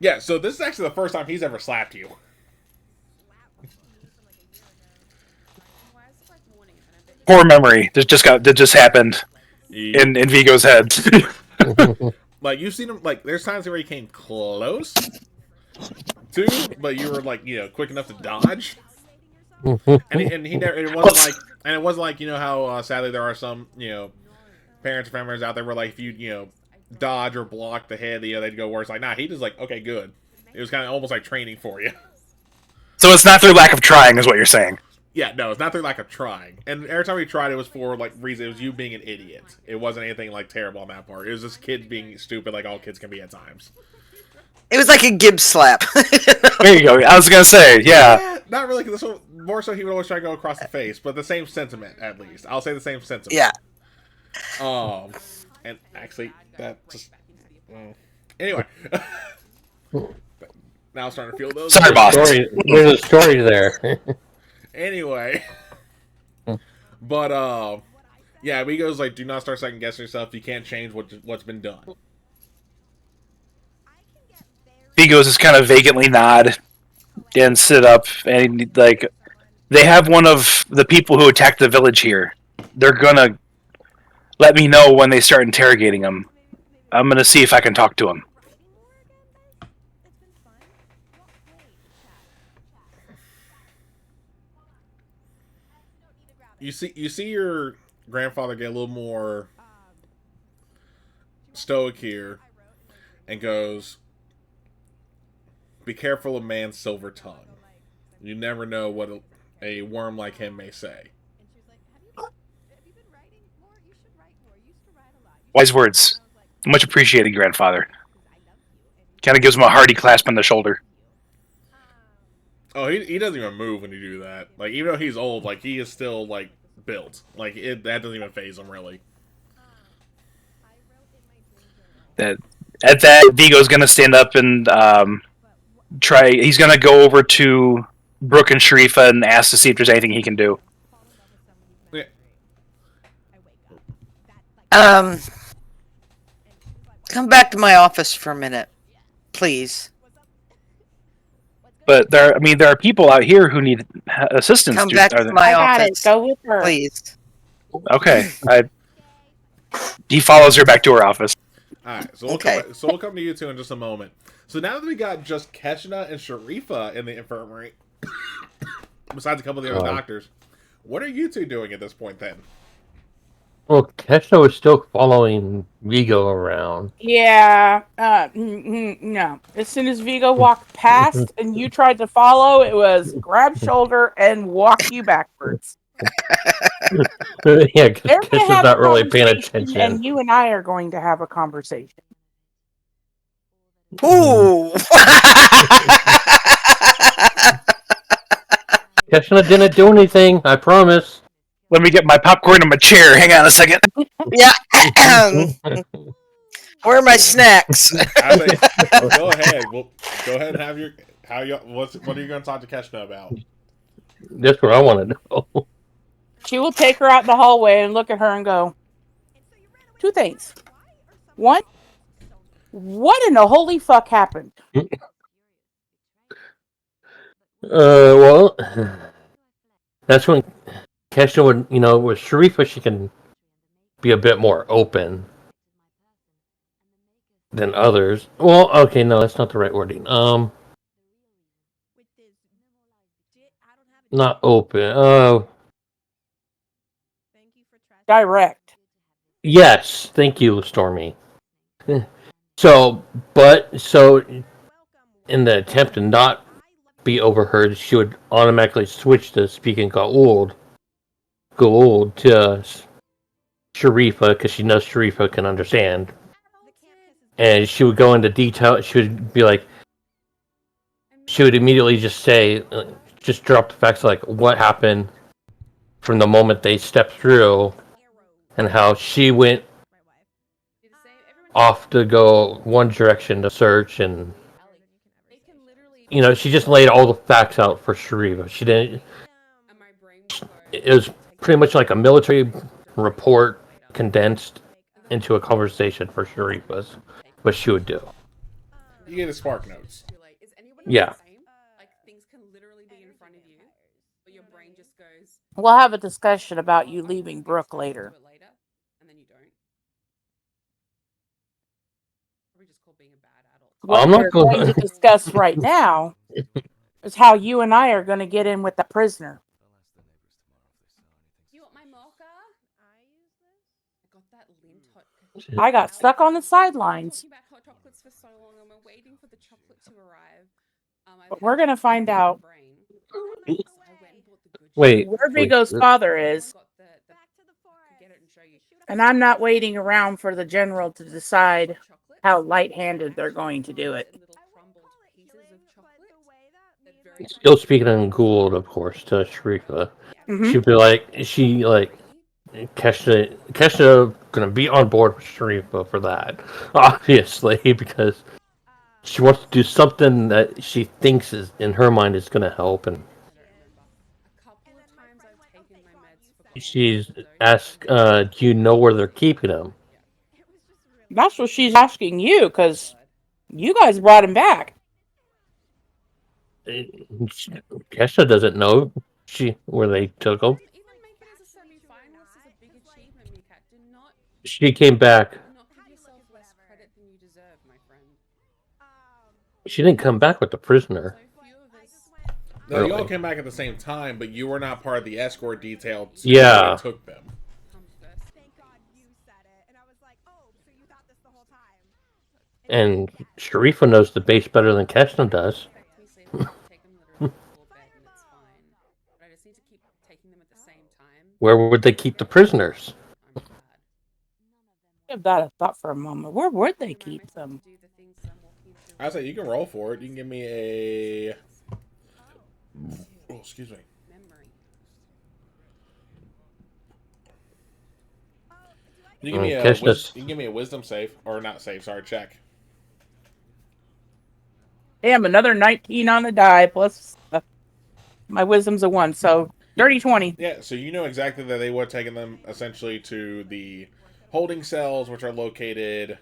Yeah, so this is actually the first time he's ever slapped you. Poor memory. That just happened in Vigo's head. Like you've seen him. Like there's times where he came close to, but you were like quick enough to dodge. And he never. It wasn't like how sadly there are some parents or families out there where like if you dodge or block the head, they'd go worse. Like nah, he just like okay good. It was kind of almost like training for you. So it's not through lack of trying, is what you're saying. Yeah, no, it's not through lack of trying. And every time we tried, it was for like reason. It was you being an idiot. It wasn't anything like terrible on that part. It was just kids being stupid, like all kids can be at times. It was like a Gibbs slap. There you go. I was gonna say, yeah. Not really. Cause this one, more so, he would always try to go across the face, but the same sentiment at least. I'll say the same sentiment. Yeah. And actually, that just anyway. Now I'm starting to feel those. Sorry, boss. There's a story there. Anyway, but Yeah, Vigo's like, do not start second guessing yourself. You can't change what's been done. Vigo's just kind of vacantly nod and sit up, and like they have one of the people who attacked the village here. They're gonna let me know when they start interrogating him. I'm gonna see if I can talk to him. You see your grandfather get a little more stoic here, and goes, "Be careful of man's silver tongue. You never know what a worm like him may say." Wise words. Much appreciated, grandfather. Kind of gives him a hearty clasp on the shoulder. Oh, he doesn't even move when you do that. Like, even though he's old, like, he is still, like, built. Like, that doesn't even phase him, really. At that, Vigo's gonna stand up and try. He's gonna go over to Brooke and Sharifa and ask to see if there's anything he can do. Yeah. Come back to my office for a minute, please. But there are people out here who need assistance. Come back to my I got office, it. Go with her. please. Okay. He follows her back to her office. Alright, so Okay. we'll come to you two in just a moment. So now that we got just Keshna and Sharifa in the infirmary, besides a couple of the other doctors, what are you two doing at this point then? Well, Keshna was still following Vigo around. Yeah. No. As soon as Vigo walked past and you tried to follow, it was grab shoulder and walk you backwards. Yeah, because They're gonna Keshna's have not a really paying conversation, attention. and you and I are going to have a conversation. Ooh. Keshna didn't do anything, I promise. Let me get my popcorn in my chair. Hang on a second. Yeah. Where are my snacks? Go ahead. Well, go ahead and have your what are you going to talk to Keshna about? That's what I want to know. She will take her out in the hallway and look at her and go, two things. One, what in the holy fuck happened? Well, that's when Keshna would, with Sharifa, she can be a bit more open than others. Well, okay, no, that's not the right wording. Not open. Direct. Yes, thank you, Stormy. So in the attempt to not be overheard, she would automatically switch to speaking Goa'uld to Sharifa because she knows Sharifa can understand. And she would go into detail. She would be like, she would immediately just say, just drop the facts like what happened from the moment they stepped through and how she went off to go one direction to search, and she just laid all the facts out for Sharifa. She didn't. It was pretty much like a military report condensed into a conversation for Sharifa's. What she would do. You get the spark notes. Yeah. We'll have a discussion about you leaving Brooke later. What I'm not we're going going to discuss right now is how you and I are going to get in with the prisoner. You want my mocha? I got that lint hot. I got stuck on the sidelines. Talking about hot chocolates for so long, and we're waiting for the chocolate to arrive. But we're going to find out Wait. where Vigo's father is. And I'm not waiting around for the general to decide how light-handed they're going to do it. Still speaking in Goa'uld, of course, to Sharifa. Mhm. She'd be like, Keshna gonna be on board with Sharifa for that, obviously, because she wants to do something that she thinks is in her mind is gonna help. And She's asked, do you know where they're keeping him? That's what she's asking you, because you guys brought him back. Kesha doesn't know where they took him. She came back. She didn't come back with the prisoner. No, you all Really? came back at the same time, but you were not part of the escort detail to Yeah. where they took them. Thank God you said it. And I was like, oh, so you thought this the whole time. And Sharifa knows the base better than Kesha does. Where would they keep the prisoners? Give that a thought for a moment. Where would they keep them? I say you can roll for it. You can give me a. Oh, excuse me. You can give me a Kesha's- you can give me a wisdom save or not save. Sorry, check. Damn, another 19 on the die, plus my wisdom's a 1, so dirty 20. Yeah, so you know exactly that they would have taken them essentially to the holding cells, which are located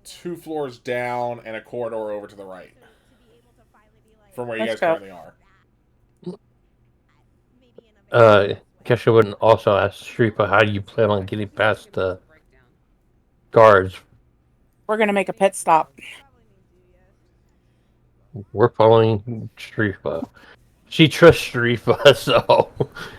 2 floors down and a corridor over to the right from where you Let's guys go. currently are. Kesha wouldn't also ask Sharifa, how do you plan on getting past the guards? We're going to make a pit stop. We're following Sharifa. She trusts Sharifa, so...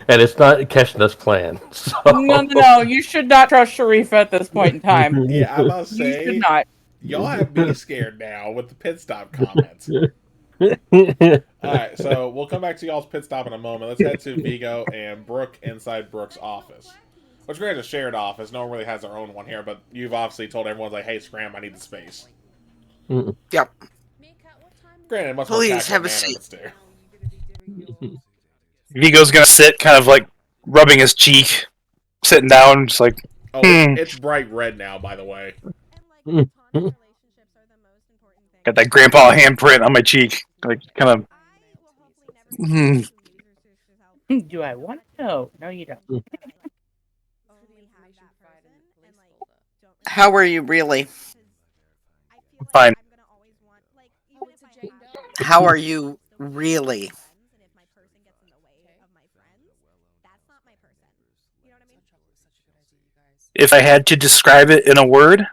And it's not Kesha's plan, so... No, you should not trust Sharifa at this point in time. Yeah, I must You say, should not. y'all have me scared now with the pit stop comments. Alright, so we'll come back to y'all's pit stop in a moment. Let's head to Vigo and Brooke inside Brooke's office. Which granted is a shared office. No one really has their own one here, but you've obviously told everyone, like, hey, Scram, I need the space. Yep. Granted, much Please more have a manner, seat. but still. Vigo's gonna sit, kind of like rubbing his cheek, sitting down, just like, Oh, it's bright red now, by the way. And like platonic relationships are the most important thing. got that grandpa handprint on my cheek, like kind of. I will hopefully never Hmm. see users help. Do I want to? No. No, you don't. Only have that person and like don't How are you really? I feel like Fine. I'm gonna always want like even if I have How are you really? friends, and if my person gets in the way of my friends, that's not my person. You know what I mean? If I had to describe it in a word,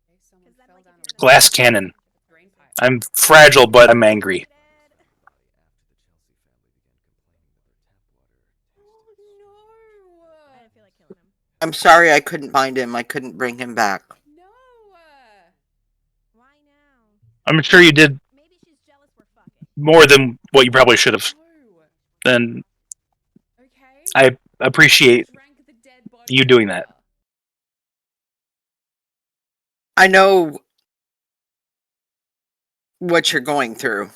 'Cause then, like, if you're glass cannon. I'm fragile, but I'm angry. I feel like killing him. I'm sorry I couldn't find him. I couldn't bring him back. Why now? I'm sure you did Maybe she's jealous we're fucking. more than what you probably should have. And I appreciate you doing that. I know what you're going through.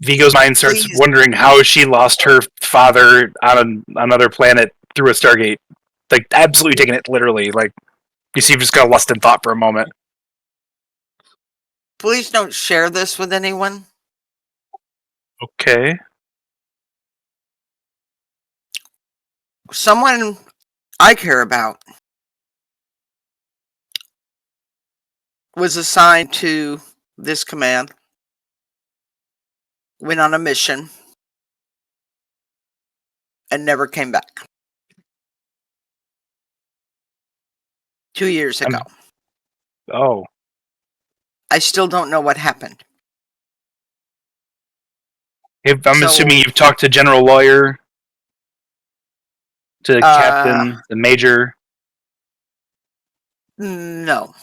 Vigo's mind starts Please. wondering how she lost her father on another planet through a Stargate. Like, absolutely taking it literally. Like, you see, just got lost in thought for a moment. Please don't share this with anyone. Okay. Someone I care about was assigned to this command, went on a mission, and never came back. 2 years ago. Oh. I still don't know what happened. I'm So- assuming you've talked to General Lawyer, to the Captain, the Major. No.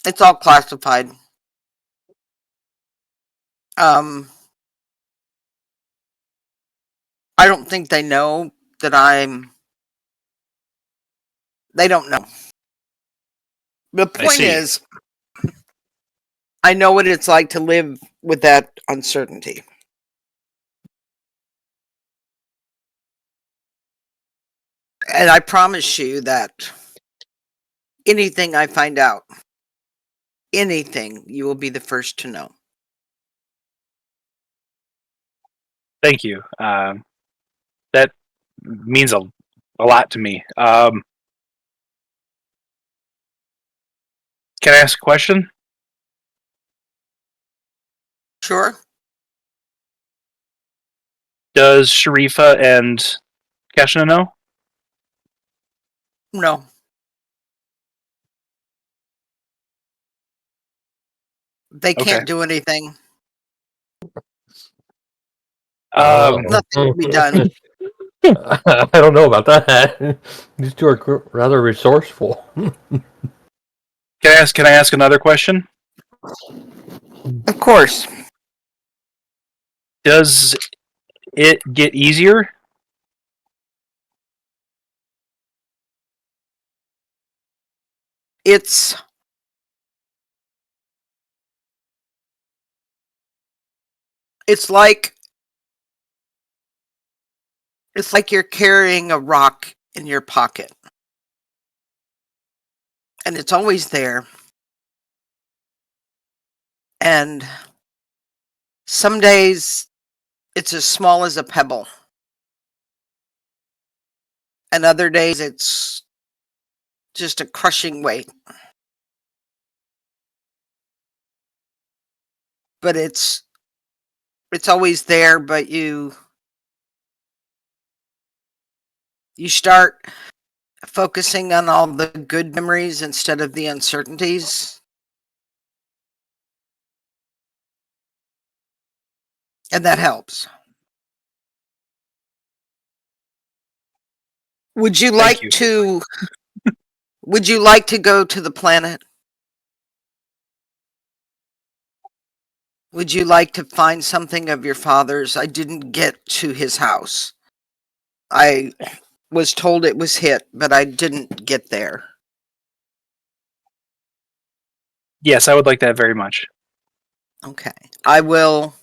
It's all classified. I don't think they know that they don't know. The point see. is, I know what it's like to live with that uncertainty. And I promise you that Anything I find out, anything, you will be the first to know. Thank you. That means a lot to me. Can I ask a question? Sure. Does Sharifa and Keshna know? No. They can't Okay. do anything. Um, Nothing can be done. I don't know about that. These two are rather resourceful. Can I ask another question? Of course. Does it get easier? It's like you're carrying a rock in your pocket. And it's always there. And some days it's as small as a pebble. And other days it's just a crushing weight. But it's always there, but you start focusing on all the good memories instead of the uncertainties. And that helps. Would you like you. to would you like to go to the planet? Would you like to find something of your father's? I didn't get to his house. I was told it was hit, but I didn't get there. Yes, I would like that very much. Okay. I will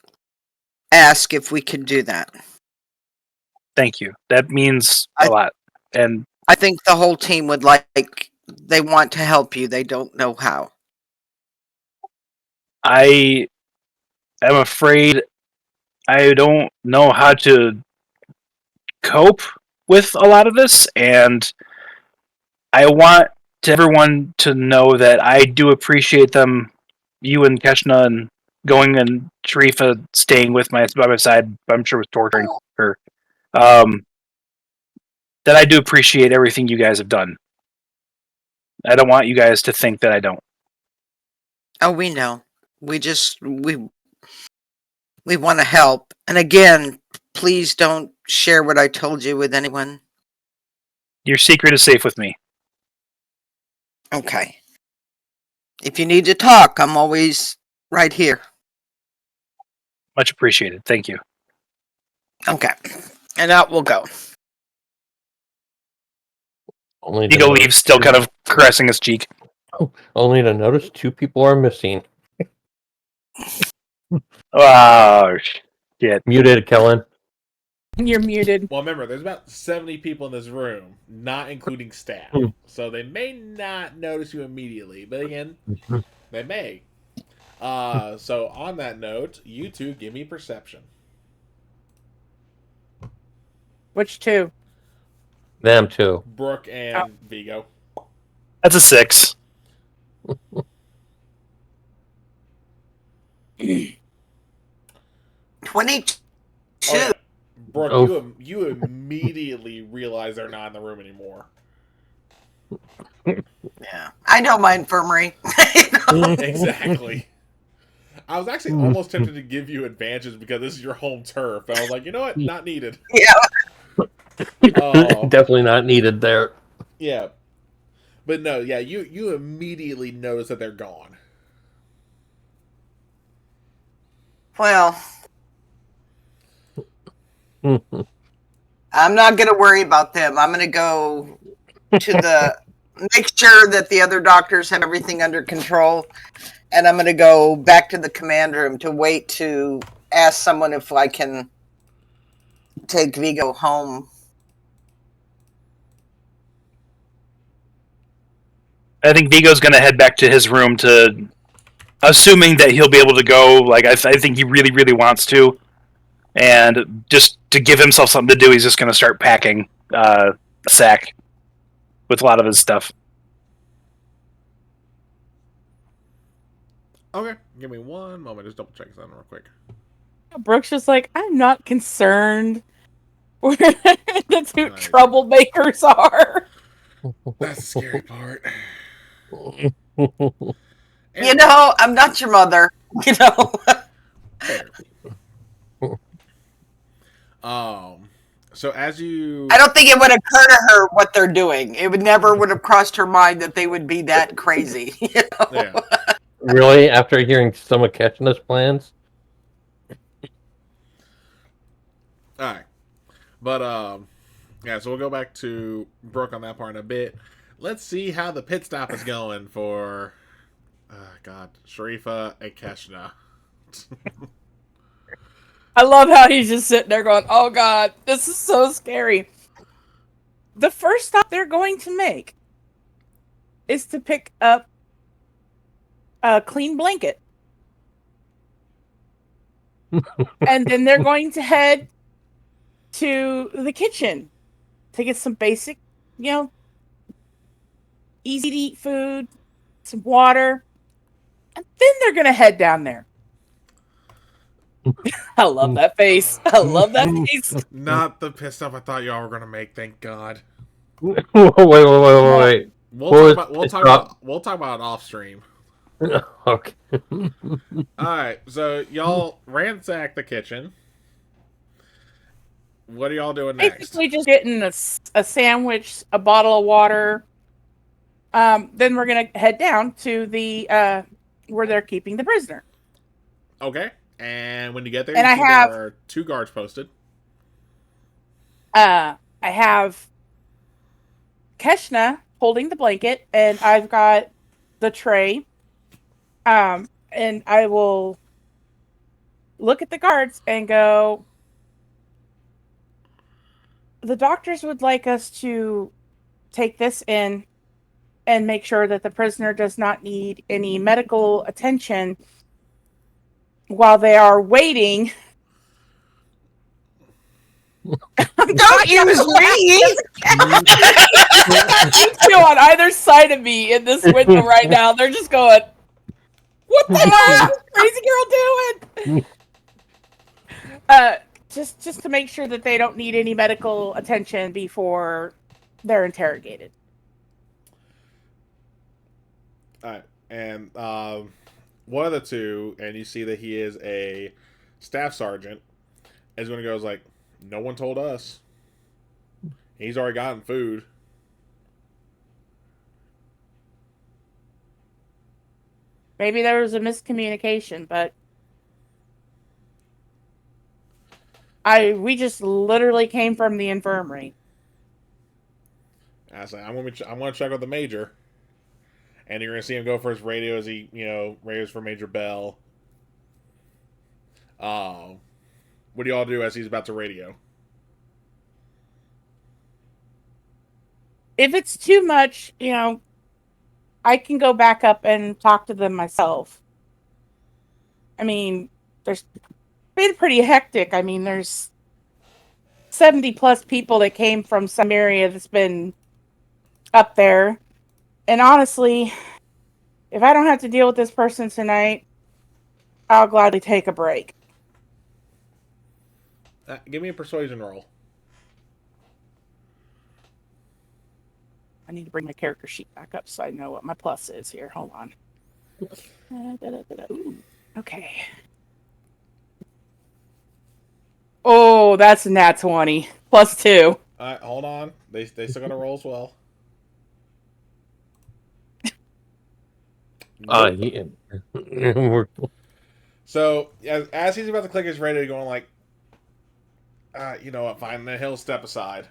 ask if we could do that. Thank you. That means I- a lot. And I think the whole team would they want to help you. They don't know how. I am afraid I don't know how to cope with a lot of this, and I want everyone to know that I do appreciate them, you and Keshna, and going and Sharifa staying with by my side. I'm sure was torturing her. That I do appreciate everything you guys have done. I don't want you guys to think that I don't. Oh, we know. We just we want to help. And again, please don't share what I told you with anyone. Your secret is safe with me. Okay. If you need to talk, I'm always right here. Much appreciated. Thank you. Okay. And out we'll go. Only to Eagle notice leaves, still kind of caressing his cheek. Only to notice 2 people are missing. Oh, shit. Muted, Kellen. You're muted. Well, remember, there's about 70 people in this room, not including staff. So they may not notice you immediately, but again, they may. So on that note, you two give me perception. Which two? Them too. Brooke and Vigo. That's a 6. 22. Oh, yeah. Brooke, Oh. you immediately realize they're not in the room anymore. Yeah. I know my infirmary. Exactly. I was actually almost tempted to give you advantages because this is your home turf. But I was like, you know what? Not needed. Yeah. Definitely not needed there. Yeah. But no, yeah, you immediately notice that they're gone. Well, I'm not going to worry about them. I'm going to go to make sure that the other doctors have everything under control. And I'm going to go back to the command room to wait to ask someone if I can take Vigo home. I think Vigo's going to head back to his room to, assuming that he'll be able to go. Like I think he really, really wants to, and just to give himself something to do, he's just going to start packing a sack with a lot of his stuff. Okay, give me one moment. Just double check something real quick. Brooke's just like, I'm not concerned where the two troublemakers are. That's the scary part. You know, I'm not your mother. You know. So as you, I don't think it would occur to her what they're doing. It would never would have crossed her mind that they would be that crazy. You know? Yeah. Really? After hearing some of Ketchna's plans? Alright. But yeah, so we'll go back to Brooke on that part in a bit. Let's see how the pit stop is going for Sharifa and Ketchna. I love how he's just sitting there going, oh god, this is so scary. The first stop they're going to make is to pick up a clean blanket. And then they're going to head to the kitchen to get some basic, easy to eat food, some water, and then they're going to head down there. I love that face. I love that face. Not the pissed off I thought y'all were gonna make. Thank God. Wait. We'll talk about it off stream. Okay. Alright, so y'all ransack the kitchen. What are y'all doing next? Basically just getting a sandwich, a bottle of water. Then we're going to head down to the where they're keeping the prisoner. Okay. And when you get there, and there are 2 guards posted. I have Ketchna holding the blanket, and I've got the tray. And I will look at the guards and go, the doctors would like us to take this in and make sure that the prisoner does not need any medical attention while they are waiting. Don't use me! Two on either side of me in this window right now. They're just going, what the hell is this crazy girl doing? Just to make sure that they don't need any medical attention before they're interrogated. Alright, and one of the 2, and you see that he is a staff sergeant, is going to go like, no one told us. He's already gotten food. Maybe there was a miscommunication, but we just literally came from the infirmary. I was like, I'm gonna check with the major, and you're gonna see him go for his radio as he, radios for Major Bell. What do y'all do as he's about to radio? If it's too much, I can go back up and talk to them myself. I mean, there's been pretty hectic. I mean, there's 70 plus people that came from some area that's been up there. And honestly, if I don't have to deal with this person tonight, I'll gladly take a break. Give me a persuasion roll. I need to bring my character sheet back up so I know what my plus is here. Hold on. Ooh, okay. Oh, that's a nat 20. Plus 2. Alright, hold on. They still gotta roll as well. Yeah. So, as he's about to click his radio, going like, you know what, fine, then he'll step aside.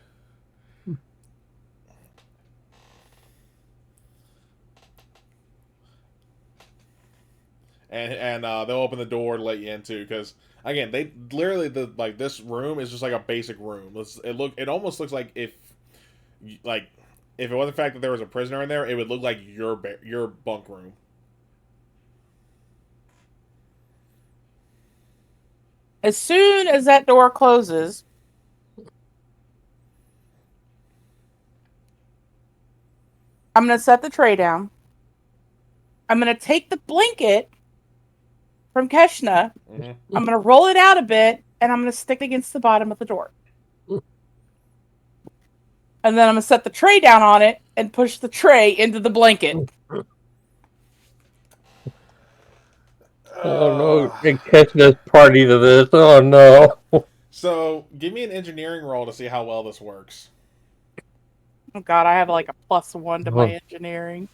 And they'll open the door to let you in too, because again, they literally this room is just like a basic room. It almost looks like if if it wasn't the fact that there was a prisoner in there, it would look like your bunk room. As soon as that door closes, I'm going to set the tray down. I'm going to take the blanket from Keshna. Mm-hmm. I'm going to roll it out a bit, and I'm going to stick it against the bottom of the door. And then I'm going to set the tray down on it and push the tray into the blanket. Oh no, Keshna's party to this. Oh no. So, give me an engineering roll to see how well this works. Oh god, I have like a +1 to my engineering.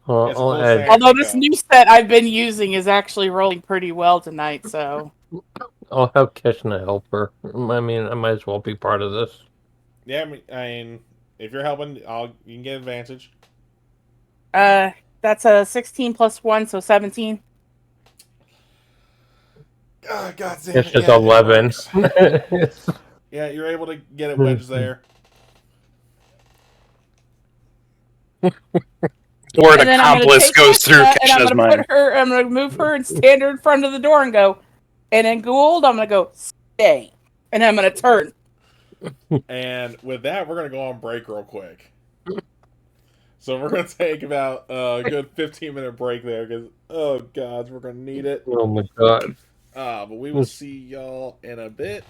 Yes, I'll we'll add, say- Although this new set I've been using is actually rolling pretty well tonight, so. I'll have Keshna help her. I mean, I might as well be part of this. Yeah, I mean, if you're helping, you can get advantage. That's a 16 + 1, so 17. God damn It's it. just Yeah, 11. it works. Yeah, you're able to get it wedged there. Word And then I'm gonna accomplice take goes through Keshna, and I'm Keshna's gonna mind. I'm gonna move her and stand her in front of the door and go. And then Gould, I'm gonna go stay, and I'm gonna turn. And with that, we're going to go on break real quick. So we're going to take about a good 15-minute break there because, oh, God, we're going to need it. Oh my god. But we will see y'all in a bit.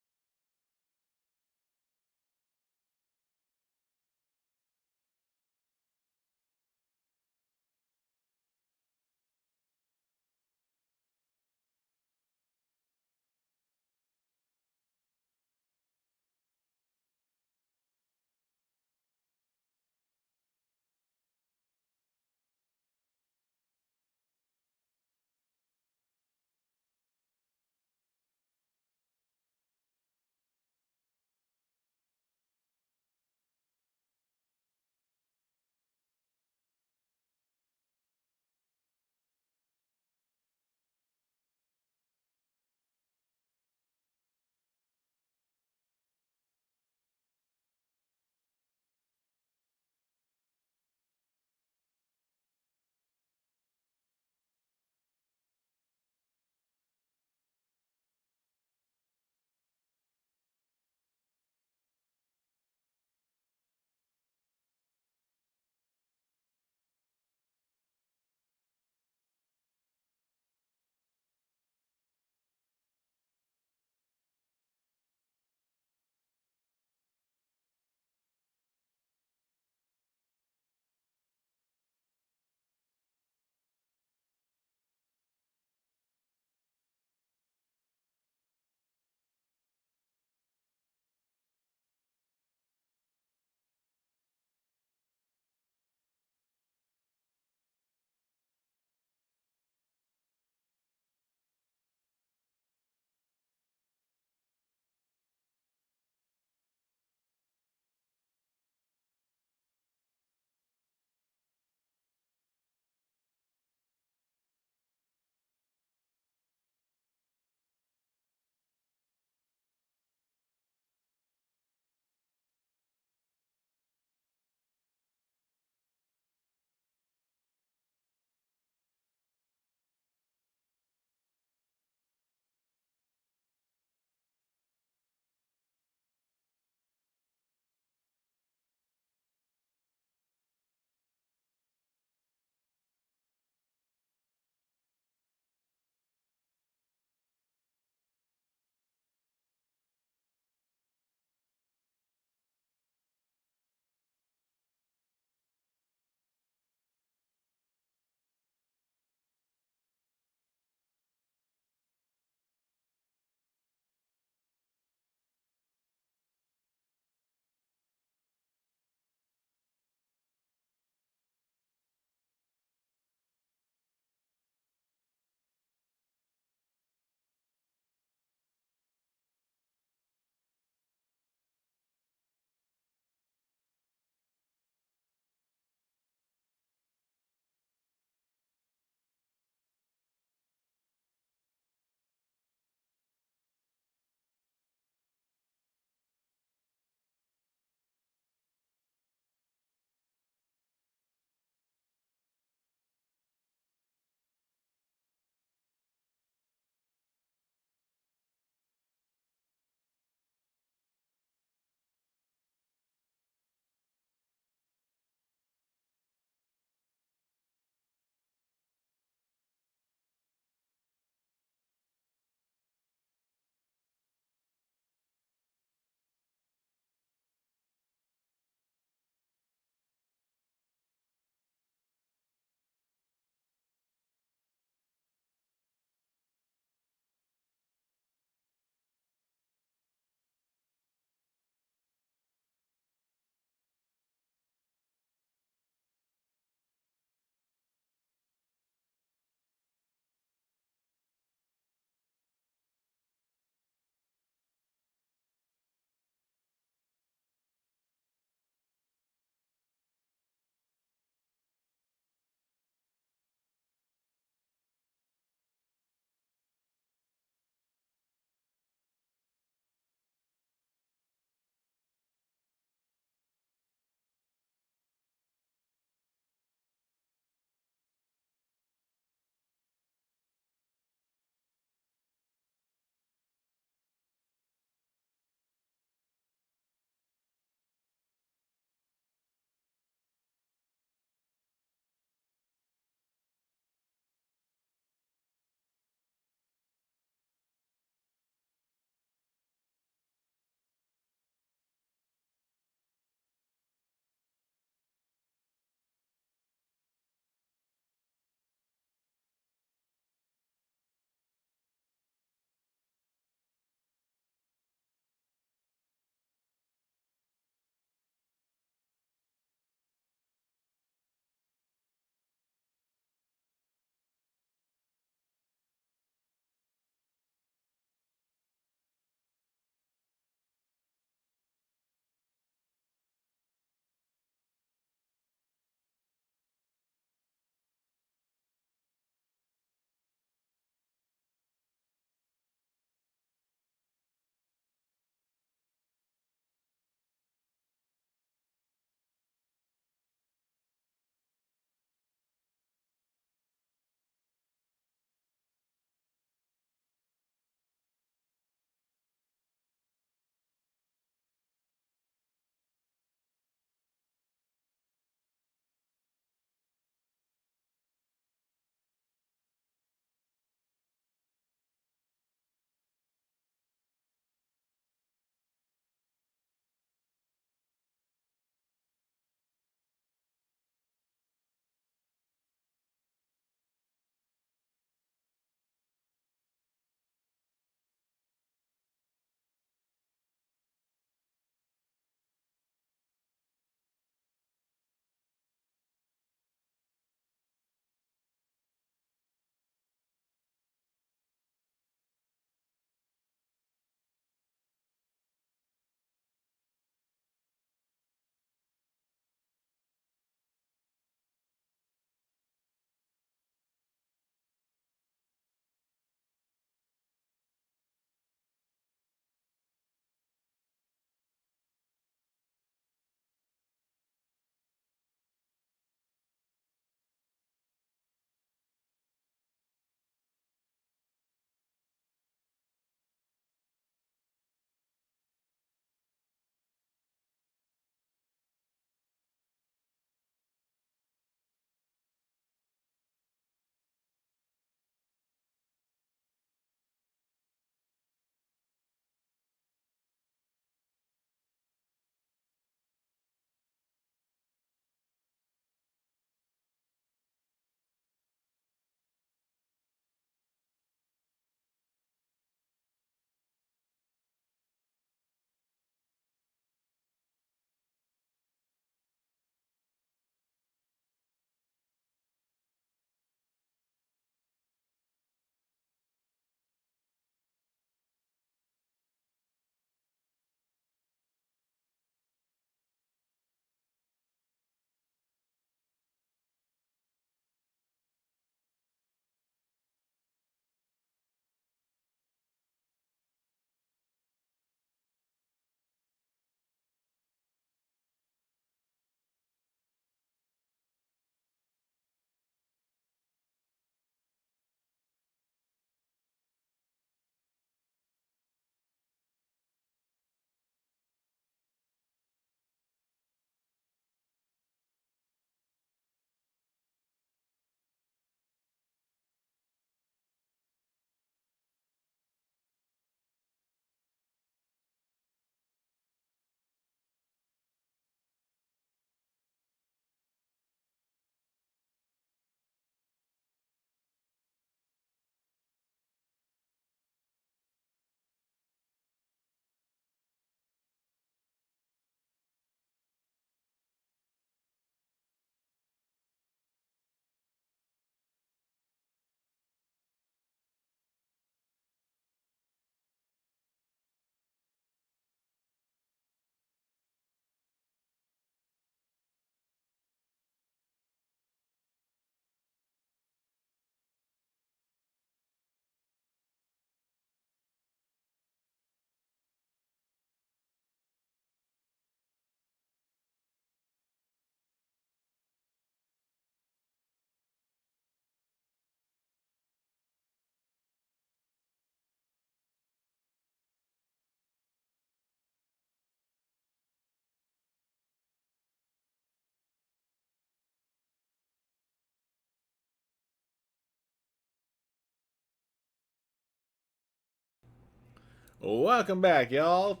Welcome back, y'all.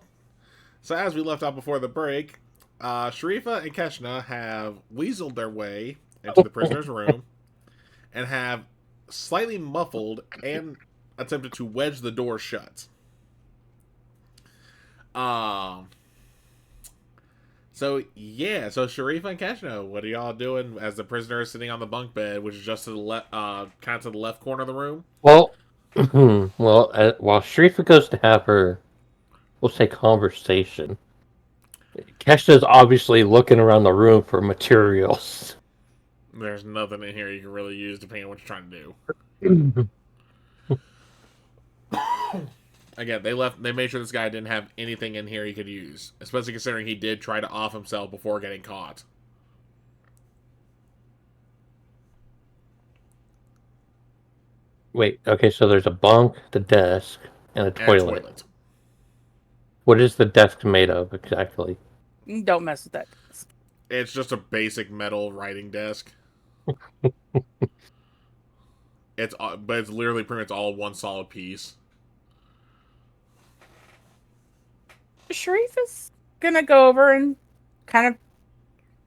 So as we left off before the break, Sharifa and Keshna have weaseled their way into the prisoner's room and have slightly muffled and attempted to wedge the door shut. So Sharifa and Keshna, what are y'all doing as the prisoner is sitting on the bunk bed, which is just to the left, kind of to the left corner of the room? Well, while Sharifa goes to have her, we'll say, conversation, Keshna's obviously looking around the room for materials. There's nothing in here you can really use depending on what you're trying to do. Again, they made sure this guy didn't have anything in here he could use, especially considering he did try to off himself before getting caught. Wait, okay, so there's a bunk, the desk, and a toilet. What is the desk made of exactly? Don't mess with that. It's just a basic metal writing desk. But it's literally pretty much all one solid piece. Sharifa's gonna go over and kind of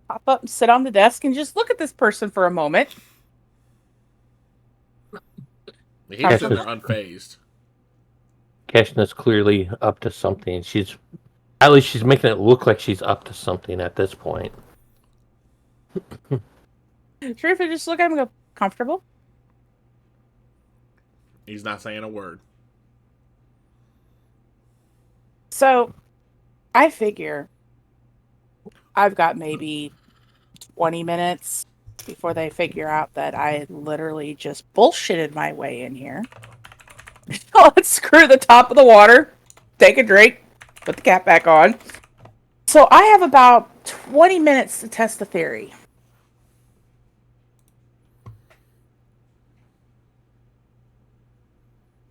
pop up and sit on the desk and just look at this person for a moment. He's sitting there unfazed. Keshna's clearly up to something. At least she's making it look like she's up to something at this point. Sharifa just look at him and go, comfortable? He's not saying a word. So, I figure I've got maybe 20 minutes before they figure out that I literally just bullshitted my way in here. Let's screw the top of the water, take a drink, put the cap back on. So I have about 20 minutes to test the theory.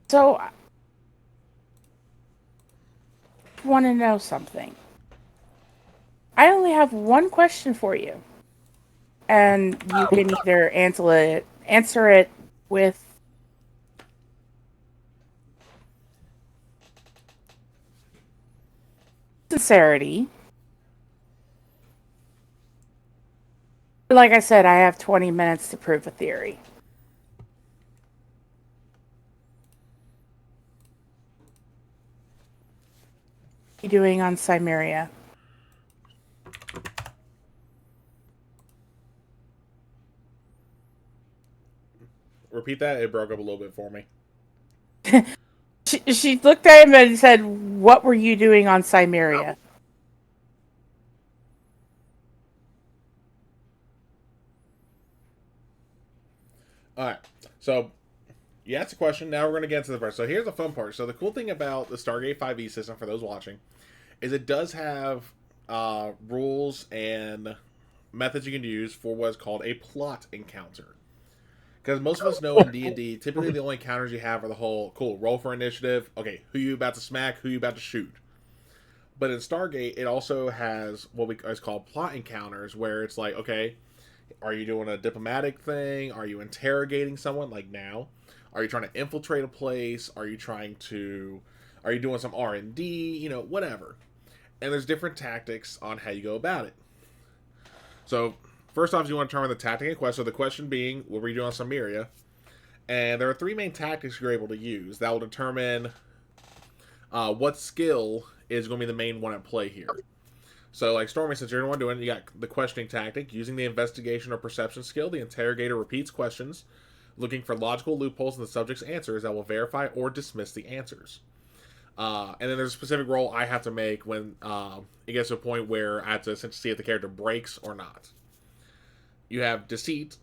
So, I want to know something. I only have one question for you. And you can either answer it with sincerity. Like I said, I have 20 minutes to prove a theory. What are you doing on Cymeria? Repeat that. It broke up a little bit for me. She looked at him and said, "What were you doing on Cymeria?" Alright, so you asked a question, now we're going to get into the part. So here's the fun part. So the cool thing about the Stargate 5e system, for those watching, is it does have rules and methods you can use for what's called a plot encounter. Because most of us know in D&D, typically the only encounters you have are the whole, cool, roll for initiative, okay, who you about to smack, who you about to shoot. But in Stargate, it also has what is called plot encounters, where it's like, okay, are you doing a diplomatic thing? Are you interrogating someone, like now? Are you trying to infiltrate a place? Are you doing some R&D? You know, whatever. And there's different tactics on how you go about it. So, first off, you want to determine the tactic in question. So the question being, what were you doing on Cymeria? And there are three main tactics you're able to use that will determine what skill is going to be the main one at play here. So, like Stormy, since you're the one doing it, you got the questioning tactic. Using the investigation or perception skill, the interrogator repeats questions, looking for logical loopholes in the subject's answers that will verify or dismiss the answers. And then there's a specific roll I have to make when it gets to a point where I have to essentially see if the character breaks or not. You have deceit,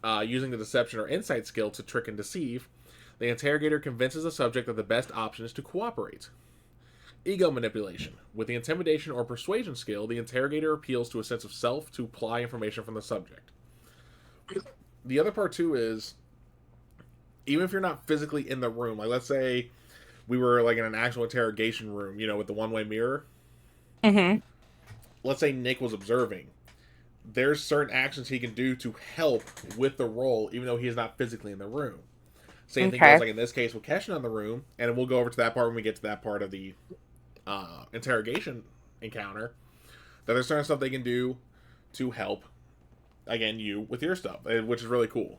using the deception or insight skill to trick and deceive. The interrogator convinces the subject that the best option is to cooperate. Ego manipulation. With the intimidation or persuasion skill, the interrogator appeals to a sense of self to pry information from the subject. The other part, too, is even if you're not physically in the room, like let's say we were like in an actual interrogation room, you know, with the one-way mirror. Mm-hmm. Let's say Nick was observing. There's certain actions he can do to help with the role, even though he is not physically in the room. Same thing Okay. goes like in this case with Keshin in the room, and we'll go over to that part when we get to that part of the interrogation encounter. That there's certain stuff they can do to help, again, you with your stuff, which is really cool.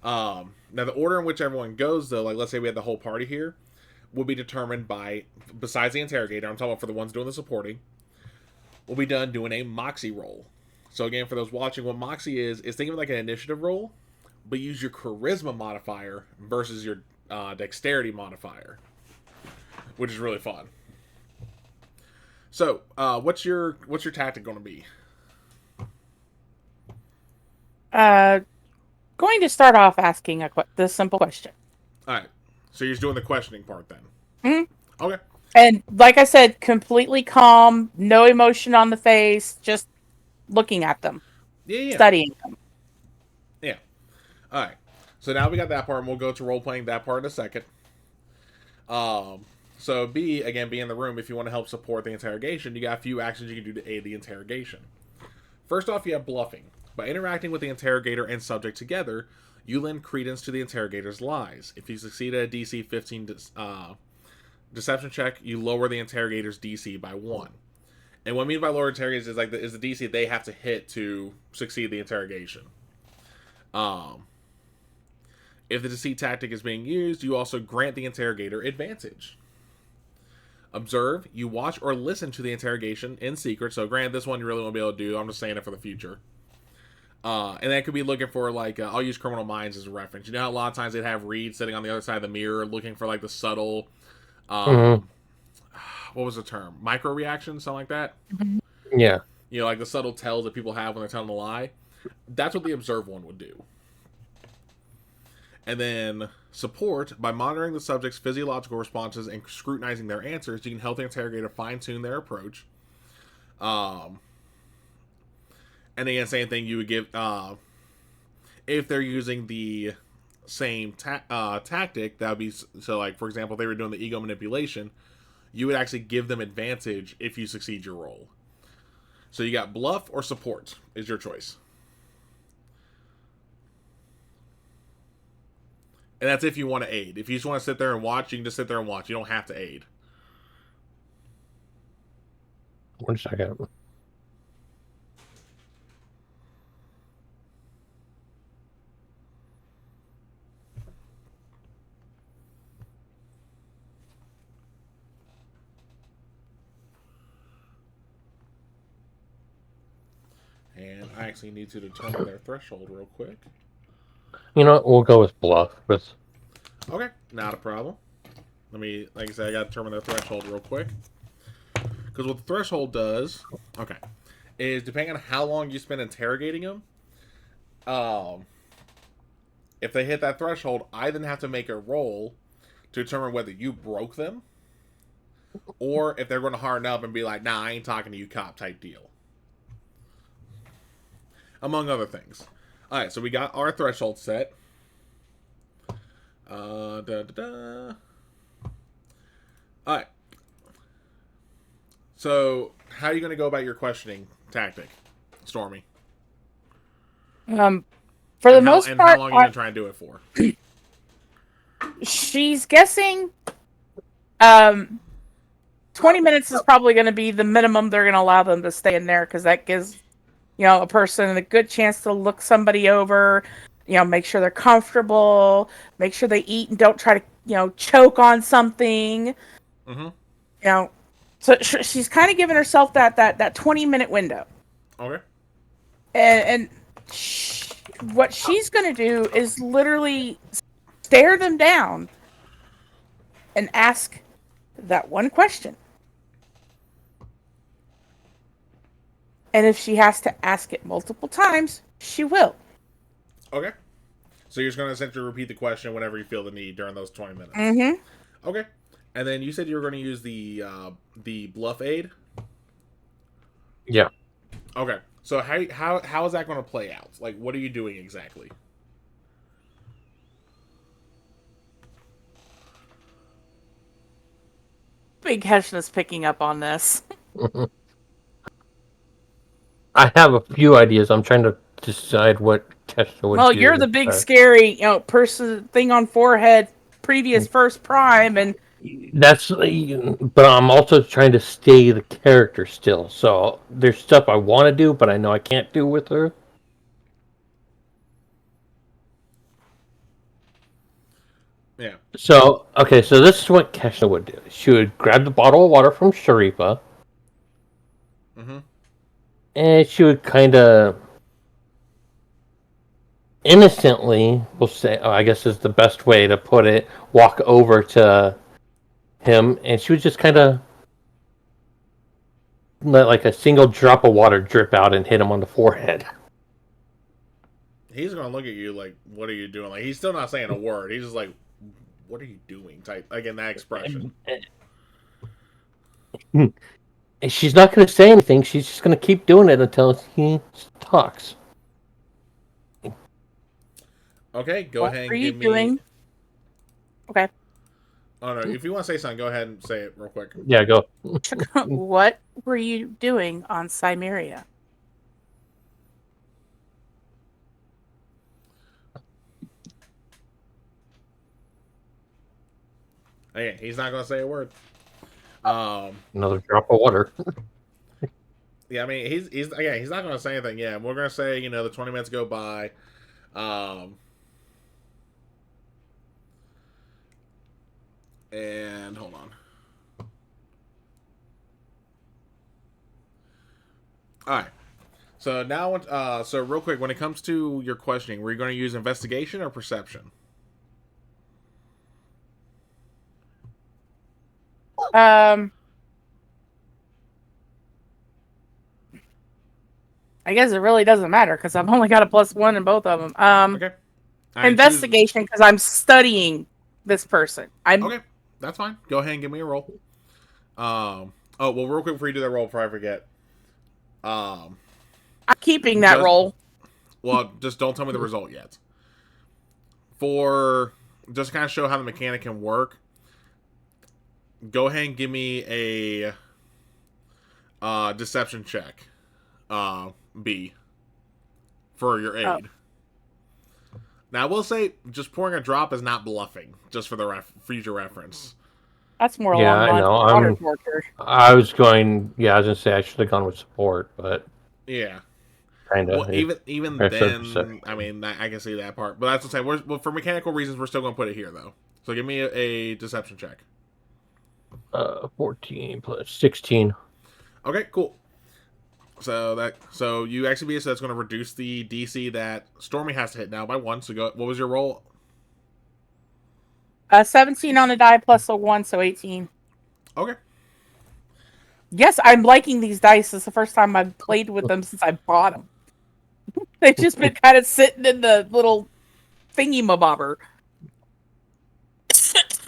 Now the order in which everyone goes, though, like let's say we had the whole party here, will be determined by, besides the interrogator, I'm talking about for the ones doing the supporting, we'll be done doing a Moxie roll. So again, for those watching, what Moxie is think of it like an initiative roll, but use your charisma modifier versus your dexterity modifier, which is really fun. So, what's your tactic going to be? Going to start off asking this simple question. All right. So you're just doing the questioning part then. Mm-hmm. Okay. And like I said, completely calm, no emotion on the face, just looking at them, studying them. Yeah. All right. So now we got that part, and we'll go to role playing that part in a second. So B, again, be in the room if you want to help support the interrogation. You got a few actions you can do to aid the interrogation. First off, you have bluffing. By interacting with the interrogator and subject together, you lend credence to the interrogator's lies. If you succeed at a DC 15 deception check, you lower the interrogator's DC by 1. And what I mean by lower interrogators is like is the DC they have to hit to succeed the interrogation. If the deceit tactic is being used, you also grant the interrogator advantage. Observe, you watch or listen to the interrogation in secret. So granted, this one you really won't be able to do. I'm just saying it for the future. And that could be looking for, like, I'll use Criminal Minds as a reference. You know how a lot of times they'd have Reed sitting on the other side of the mirror looking for, like, the subtle, what was the term? Micro reactions, something like that? Yeah. You know, like the subtle tells that people have when they're telling a lie. That's what the Observe one would do. And then support, by monitoring the subject's physiological responses and scrutinizing their answers, you can help the interrogator fine-tune their approach. And again, same thing you would give if they're using the same tactic. That would be so. Like for example, if they were doing the ego manipulation, you would actually give them advantage if you succeed your roll. So you got bluff or support is your choice, and that's if you want to aid. If you just want to sit there and watch, you can just sit there and watch. You don't have to aid. 1 second. And I actually need to determine their threshold real quick. You know what? We'll go with bluff. Okay, not a problem. Let me, like I said, I got to determine their threshold real quick. Because what the threshold does, okay, is depending on how long you spend interrogating them, if they hit that threshold, I then have to make a roll to determine whether you broke them, or if they're going to harden up and be like, nah, I ain't talking to you, cop type deal. Among other things. Alright, so we got our threshold set. Alright. So, how are you going to go about your questioning tactic, Stormy? For the most part, how long are you going to try and do it for? She's guessing 20 minutes is probably going to be the minimum they're going to allow them to stay in there, because that gives, you know, a person a good chance to look somebody over, you know, make sure they're comfortable, make sure they eat and don't try to, you know, choke on something. Mm-hmm. You know, so she's kind of giving herself that 20-minute window. Okay. And what she's going to do is literally stare them down and ask that one question. And if she has to ask it multiple times, she will. Okay. So you're just going to essentially repeat the question whenever you feel the need during those 20 minutes. Mm-hmm. Okay. And then you said you were going to use the bluff aid? Yeah. Okay. So how is that going to play out? Like, what are you doing exactly? Big Heshin is picking up on this. I have a few ideas. I'm trying to decide what Kesha would Well, do. you're the big scary, person thing on forehead, previous first prime, and That's, but I'm also trying to stay the character still. So there's stuff I want to do, but I know I can't do with her. Yeah. So okay, so this is what Kesha would do. She would grab the bottle of water from Sharifa, Mm-hmm. and she would kind of innocently, we'll say, I guess is the best way to put it, walk over to him, and she would just kind of let like a single drop of water drip out and hit him on the forehead. He's gonna look at you like, "What are you doing?" Like he's still not saying a word. He's just like, "What are you doing?" Type like in that expression. And she's not going to say anything. She's just going to keep doing it until he talks. Okay, go what ahead are and you give doing? me. Okay. Oh no! If you want to say something, go ahead and say it real quick. Yeah, go. What were you doing on Cymeria? Okay, he's not gonna say a word. Another drop of water. Yeah, I mean he's not gonna say anything. Yeah, we're gonna say the 20 minutes go by. And hold on. All right. So now, so real quick, when it comes to your questioning, were you going to use investigation or perception? I guess it really doesn't matter because I've only got a +1 in both of them. Okay. Investigation because I'm studying this person. Okay, that's fine. Go ahead and give me a roll. Oh well, real quick before you do that roll, before I forget. I'm keeping that roll. Well, just don't tell me the result yet. For just to kind of show how the mechanic can work, go ahead and give me a deception check. B for your aid. Oh. Now I will say, just pouring a drop is not bluffing. Just for the future reference. That's more Yeah, along I the know. lines of water torture. I was going to say I should have gone with support, but Yeah. kind of. Well, even then, I mean, I can see that part. But that's what I'm saying. For mechanical reasons, we're still going to put it here, though. So give me a deception check. 14 plus 16. Okay, cool. So you actually so that's going to reduce the DC that Stormy has to hit now by 1. So go. What was your roll? 17 on the die plus a 1, so 18. Okay. Yes, I'm liking these dice. It's the first time I've played with them since I bought them. They've just been kind of sitting in the little thingy-mabobber.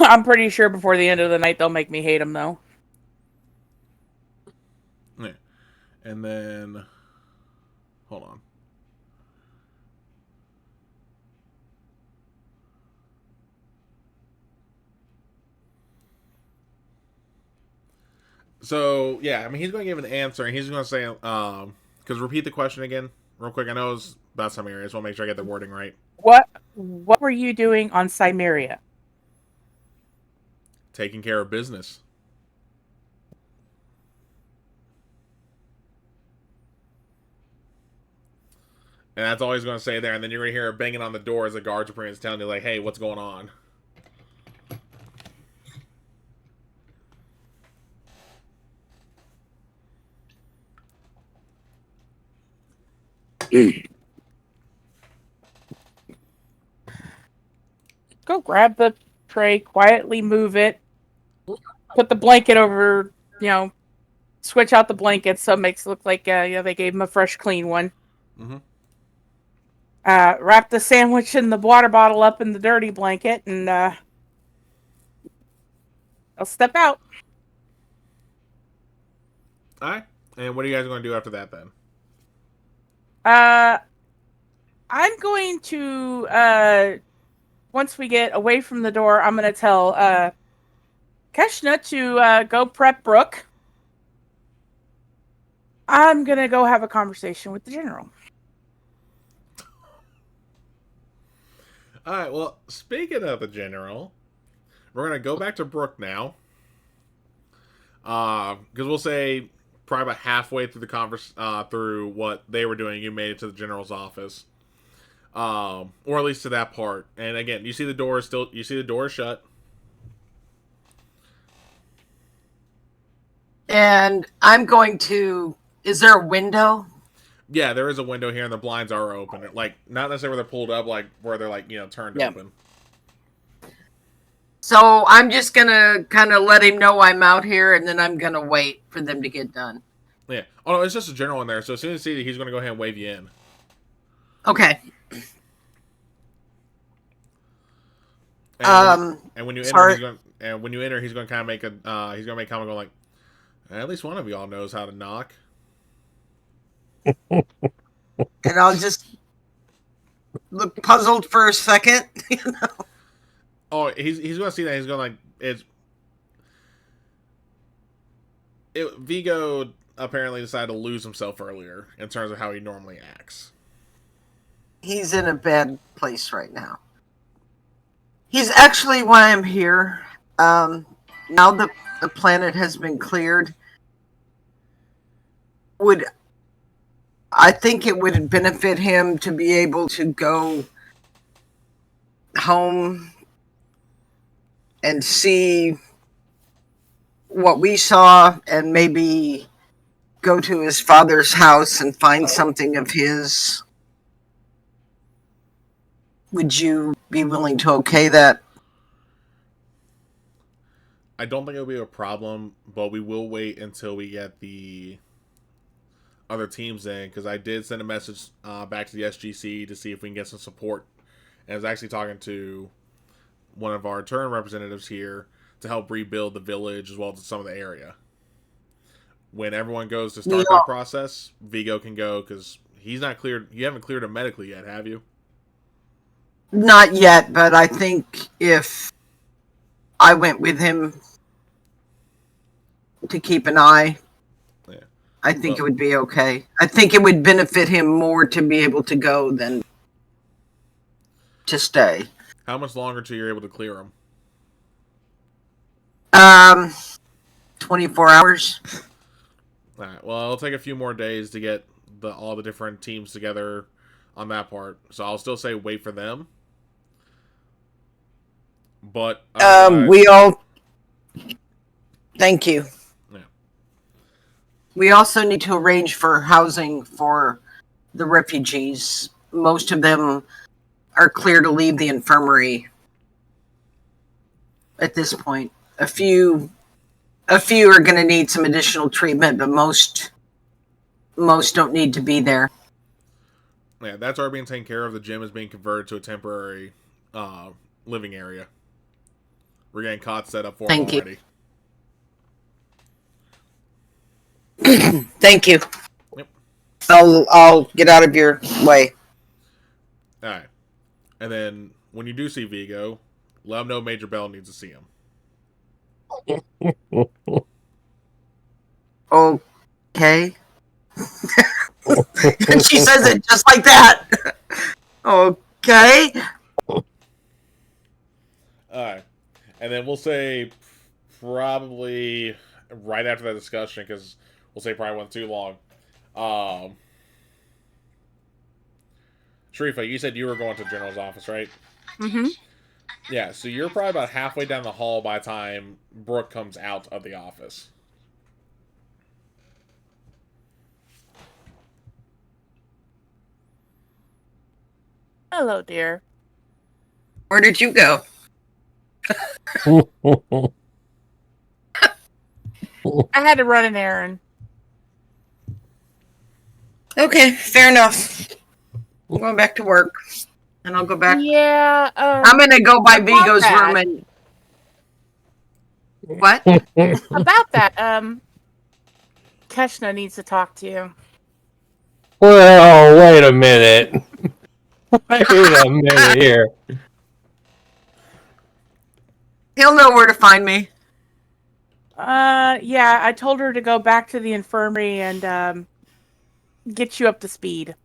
I'm pretty sure before the end of the night they'll make me hate them, though. Yeah. And then, hold on. So yeah, I mean he's going to give an answer, and he's going to say, because repeat the question again, real quick. I know it's about Cymeria. I just want to make sure I get the wording right. What were you doing on Cymeria? Taking care of business. And that's all he's going to say there. And then you're going to hear her banging on the door as the guards are pretty much telling you, like, hey, what's going on? Go grab the tray, quietly move it, put the blanket over, switch out the blanket so it makes it look like they gave him a fresh, clean one. Mm-hmm. Wrap the sandwich and the water bottle up in the dirty blanket, and I'll step out. All right. And what are you guys going to do after that then? I'm going to once we get away from the door, I'm going to tell Keshna to go prep Brooke. I'm going to go have a conversation with the general. All right. Well, speaking of the general, we're gonna go back to Brooke now. Because we'll say probably about halfway through through what they were doing, you made it to the general's office, or at least to that part. And again, you see the door shut. And I'm going to. Is there a window? Yeah, there is a window here, and the blinds are open. Like not necessarily where they're pulled up, like where they're like turned open. So I'm just gonna kind of let him know I'm out here, and then I'm gonna wait for them to get done. Yeah. Oh no, it's just a general in there. So as soon as you see it, he's gonna go ahead and wave you in. Okay. And when you enter, sorry. he's going to kind of make he's going to make a comment going like, at least one of y'all knows how to knock. And I'll just look puzzled for a second. Oh, he's going to see that. He's going to Vigo apparently decided to lose himself earlier in terms of how he normally acts. He's in a bad place right now. He's actually why I'm here. Now the planet has been cleared. I think it would benefit him to be able to go home and see what we saw and maybe go to his father's house and find something of his. Would you be willing to okay that? I don't think it'll be a problem, but we will wait until we get the other teams in, because I did send a message back to the SGC to see if we can get some support. And I was actually talking to one of our turn representatives here to help rebuild the village as well as some of the area. When everyone goes to start that process, Vigo can go, because he's not cleared. You haven't cleared him medically yet, have you? Not yet, but I think if I went with him to keep an eye, I think it would be okay. I think it would benefit him more to be able to go than to stay. How much longer till you're able to clear him? 24 hours. All right. Well, it'll take a few more days to get all the different teams together on that part. So I'll still say wait for them. But we all. Thank you. Yeah. We also need to arrange for housing for the refugees. Most of them are clear to leave the infirmary at this point. A few are going to need some additional treatment, but most don't need to be there. Yeah, that's already being taken care of. The gym is being converted to a temporary living area. We're getting cots set up for them already. Thank you. Yep. I'll get out of your way. All right. And then when you do see Vigo, let him know Major Bell needs to see him. Okay. And she says it just like that. Okay. All right. And then we'll say probably right after that discussion, because we'll say probably wasn't too long. Sharifa, you said you were going to the General's office, right? Mm-hmm. Yeah, so you're probably about halfway down the hall by the time Brooke comes out of the office. Hello, dear. Where did you go? I had to run an errand. Okay, fair enough. I'm going back to work. And I'll go back. Yeah. I'm going to go by Vigo's room and... What? About that, Keshna needs to talk to you. Well, wait a minute. Wait a minute here. He'll know where to find me. Yeah, I told her to go back to the infirmary and, get you up to speed.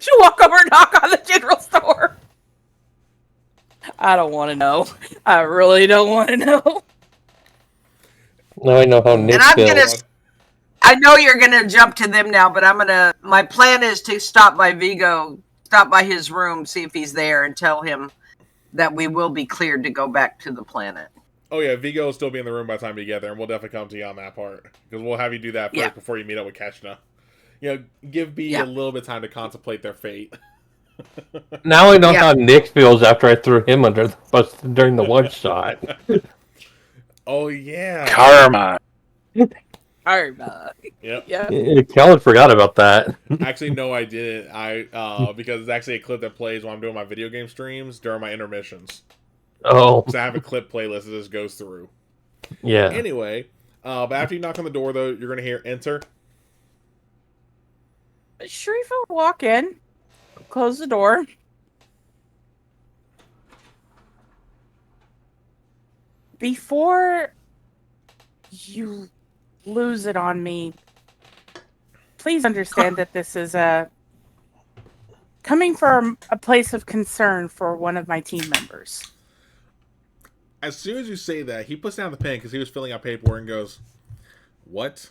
She'll walk over and knock on the general store. I don't want to know. I really don't want to know. Now I know how Nick I'm feels. gonna- I know you're gonna jump to them now, but my plan is to stop by his room, see if he's there, and tell him that we will be cleared to go back to the planet. Oh yeah, Vigo will still be in the room by the time you get there, and we'll definitely come to you on that part because we'll have you do that first Yeah. before you meet up with Keshna. You know, give B a little bit of time to contemplate their fate. Now I know how Nick feels after I threw him under the bus during the one shot. Oh yeah, Karma. Yep. Yeah. Kellen forgot about that. Actually, no, I didn't. Because it's actually a clip that plays when I'm doing my video game streams during my intermissions. Oh, So I have a clip playlist that just goes through. yeah. Anyway, but after you knock on the door, though, you're gonna hear enter. Sharifa will walk in, close the door. Before you lose it on me, please understand that this is coming from a place of concern for one of my team members. As soon as you say that, he puts down the pen because he was filling out paperwork and goes, "What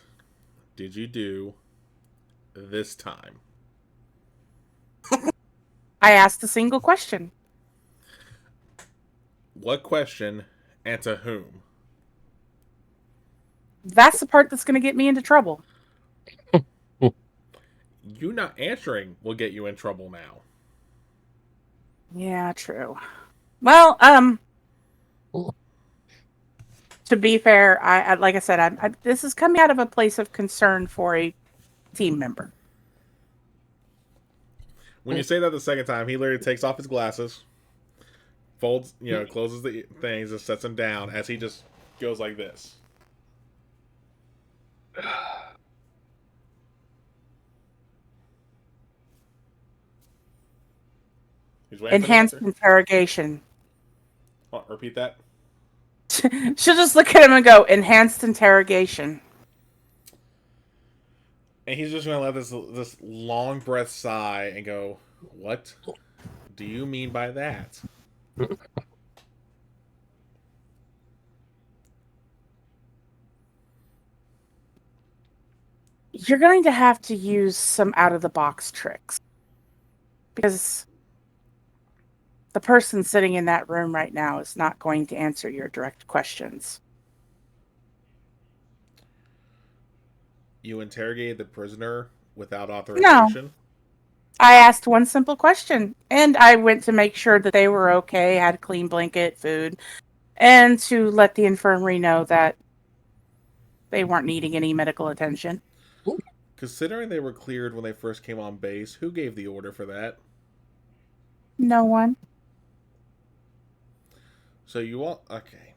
did you do this time?" I asked a single question. What question and to whom? That's the part that's going to get me into trouble. You not answering will get you in trouble now. Yeah, true. Well, to be fair, I like I said, this is coming out of a place of concern for a team member. When you say that the second time, he literally takes off his glasses, folds, closes the things and sets them down as he just goes like this. He's waiting for the Enhanced answer. interrogation. Oh, repeat that. She'll just look at him and go, enhanced interrogation. And he's just gonna let this long breath sigh and go, "What do you mean by that?" You're going to have to use some out-of-the-box tricks. Because the person sitting in that room right now is not going to answer your direct questions. You interrogated the prisoner without authorization? I asked one simple question, and I went to make sure that they were okay, had a clean blanket, food, and to let the infirmary know that they weren't needing any medical attention. Considering they were cleared when they first came on base, who gave the order for that? No one. So you all... Okay.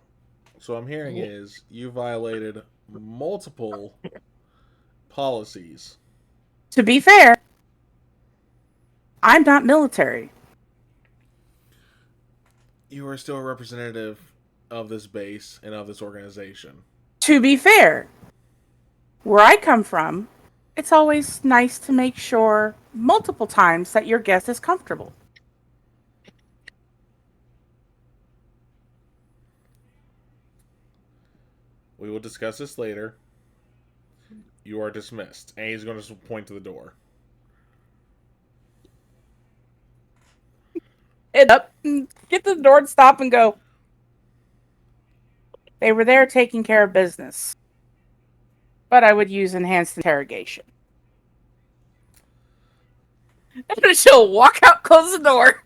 So I'm hearing is you violated multiple policies. To be fair, I'm not military. You are still a representative of this base and of this organization. To be fair, where I come from, it's always nice to make sure multiple times that your guest is comfortable. We will discuss this later. You are dismissed. And he's going to point to the door. Get up, get to the door and stop and go. They were there taking care of business. But I would use enhanced interrogation. And she'll walk out, close the door.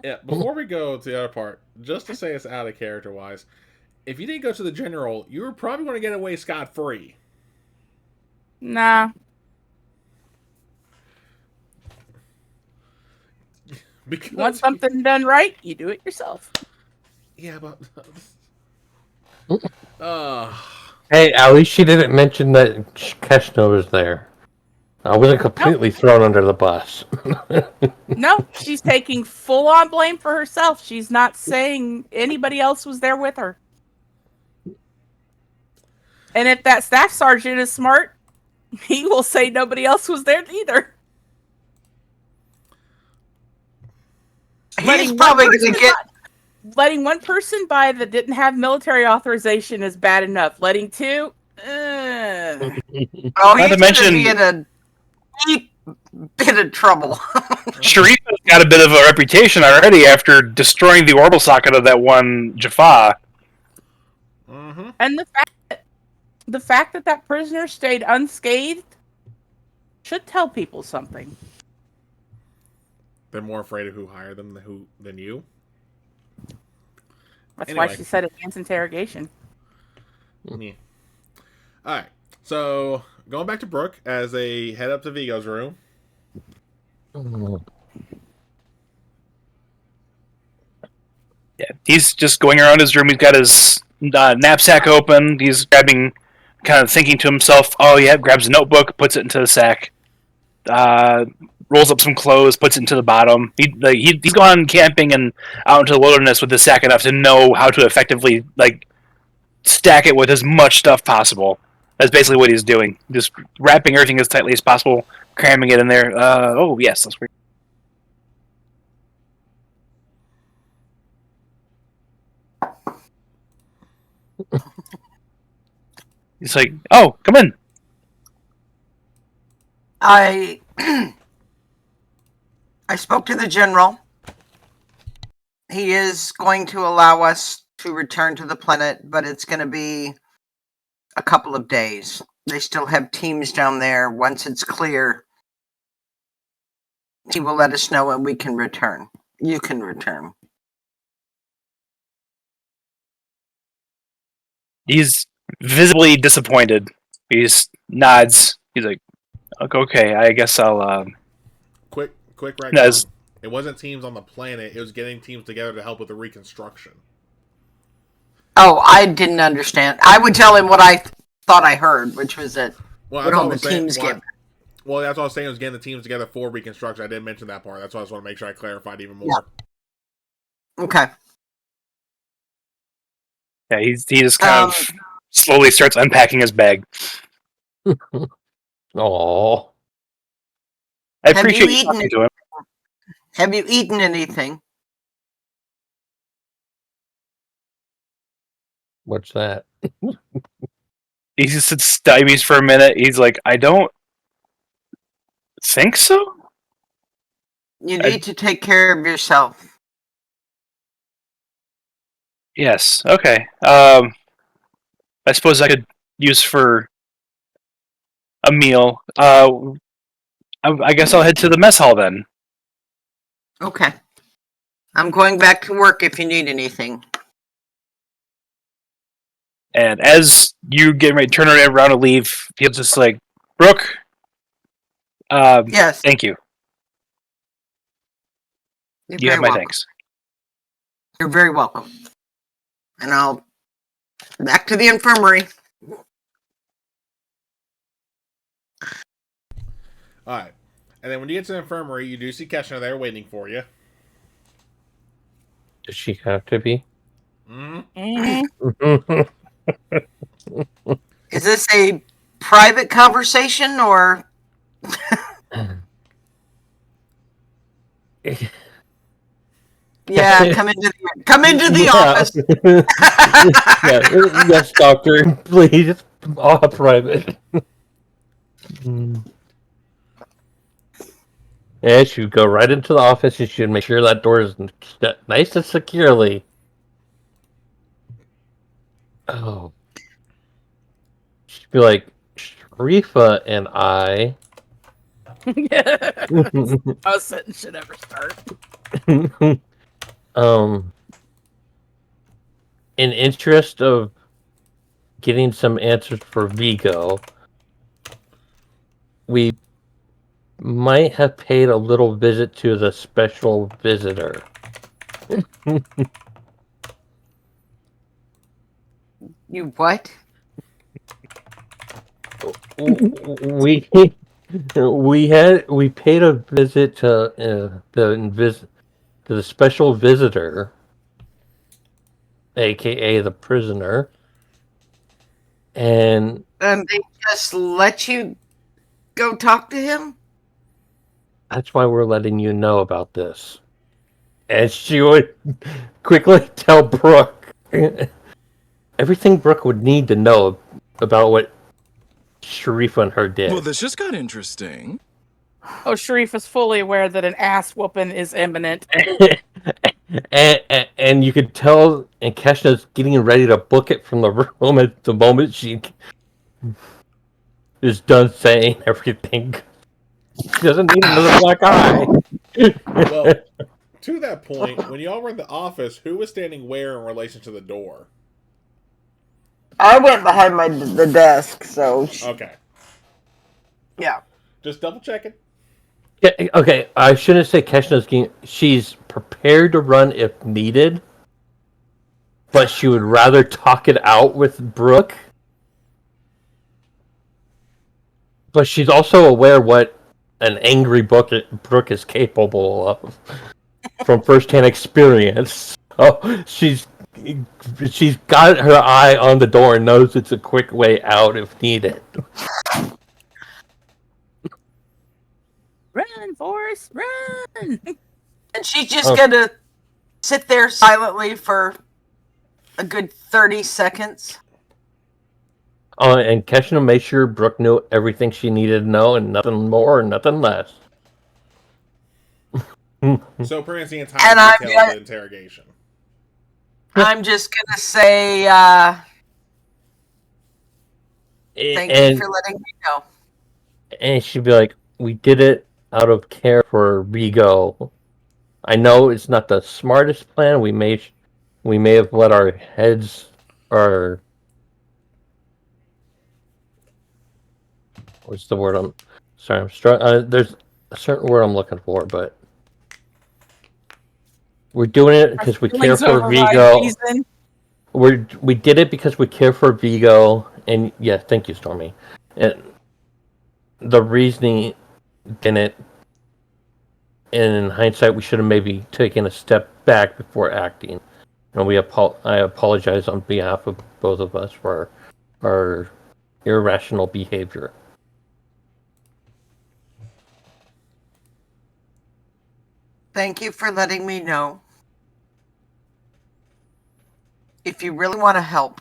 Yeah, before we go to the other part, just to say it's out of character wise, if you didn't go to the general, you were probably going to get away scot-free. Nah. Because You want something done right, you do it yourself. Yeah, but... Hey, at least she didn't mention that Keshna was there. I wasn't completely thrown under the bus. No, she's taking full-on blame for herself. She's not saying anybody else was there with her. And if that staff sergeant is smart, he will say nobody else was there either. He's probably going to get letting one person buy that didn't have military authorization is bad enough. Letting two, Oh, Not he's to going mention- to be in a deep bit of trouble. Sharifa's got a bit of a reputation already after destroying the orbital socket of that one Jaffa. Mm-hmm. and the fact that that prisoner stayed unscathed should tell people something. They're more afraid of who hired them than you. That's why Anyway. she said advanced interrogation. Yeah. All right. So going back to Brooke as they head up to Vigo's room. Yeah, he's just going around his room. He's got his knapsack open. He's grabbing, kind of thinking to himself, "Oh yeah," grabs a notebook, puts it into the sack, rolls up some clothes, puts it into the bottom. He's gone camping and out into the wilderness with the sack enough to know how to effectively stack it with as much stuff possible. That's basically what he's doing. Just wrapping everything as tightly as possible, cramming it in there. Oh yes, that's weird. He's like, "Oh, come in." I I spoke to the general. He is going to allow us to return to the planet, but it's going to be a couple of days. They still have teams down there. Once it's clear, he will let us know and we can return. You can return. He's visibly disappointed. He just nods. He's like, "Okay, I guess I'll." Quick retcon. Yes. It wasn't teams on the planet. It was getting teams together to help with the reconstruction. Oh, I didn't understand. I would tell him what I thought I heard, which was that Well, what that's all all I the was saying. teams get. Well, that's what I was saying. I was getting the teams together for reconstruction. I didn't mention that part. That's why I just want to make sure I clarified even more. Okay. Yeah, he just kind of slowly starts unpacking his bag. Aww. I Have appreciate you you eaten talking it? to him. Have you eaten anything? What's that? He just sits stymies for a minute. He's like, "I don't think so." You need to take care of yourself. Yes. Okay. I suppose I could use for a meal. I guess I'll head to the mess hall then. Okay. I'm going back to work if you need anything. And as you get ready to turn around to leave, he'll just like, "Brooke, Yes. thank you. You're You have very my welcome. thanks." You're very welcome. And I'll back to the infirmary. All right. And then when you get to the infirmary, you do see Keshner there waiting for you. Does she have to be? Mm-hmm. Is this a private conversation or yeah, come into the office. Yeah, yes, doctor, please. Private. Yeah, she would go right into the office and she'd make sure that door is nice and securely. Oh. She'd be like, Sharifa and I. No sentence should ever start. In interest of getting some answers for Vigo, we might have paid a little visit to the special visitor. You what? We paid a visit to the special visitor, aka the prisoner, and They just let you go talk to him? that's why we're letting you know about this. And she would quickly tell Brooke everything Brooke would need to know about what Sharifa and her did. Well, this just got interesting. Oh, Sharif is fully aware that an ass whooping is imminent. and you could tell, and Keshna's getting ready to book it from the room at the moment she is done saying everything. She doesn't need another black eye. Well, to that point, when y'all were in the office, who was standing where in relation to the door? I went behind the desk, so Okay. yeah. Just double checking. Yeah, okay, I shouldn't say she's prepared to run if needed, but she would rather talk it out with Brooke. But she's also aware what an angry Brooke is capable of from first-hand experience. So she's got her eye on the door and knows it's a quick way out if needed. Run, Forrest, run! And she's just gonna sit there silently for a good 30 seconds. And Keshna made sure Brooke knew everything she needed to know and nothing more and nothing less. So pretty much the entire detail of the interrogation. I'm just gonna say thank you for letting me know. And she'd be like, "We did it out of care for Vigo. I know it's not the smartest plan. We may have let our heads or what's the word I'm there's a certain word I'm looking for, but we're doing it because we care for Vigo. We did it because we care for Vigo, and yeah, thank you, Stormy. And the reasoning didn't. In hindsight, we should have maybe taken a step back before acting. And I apologize on behalf of both of us for our irrational behavior. Thank you for letting me know. If you really want to help,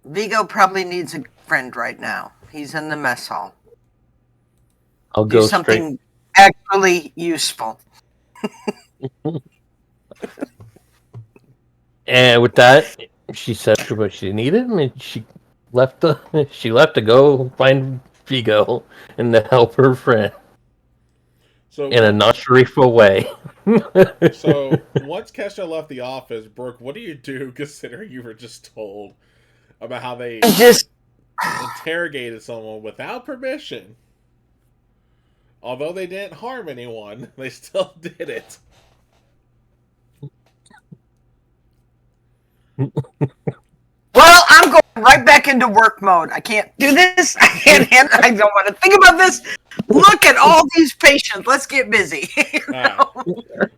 Vigo probably needs a friend right now. He's in the mess hall. I'll do go something actually useful. And with that, she said what she needed, and she left to go find Vigo and to help her friend. So in a non-Sharifa way. So once Keshna left the office, Brooke, what do you do considering you were just told about how they interrogated someone without permission? Although they didn't harm anyone, they still did it. Well, I'm going right back into work mode. I can't do this. I don't want to think about this. Look at all these patients. Let's get busy.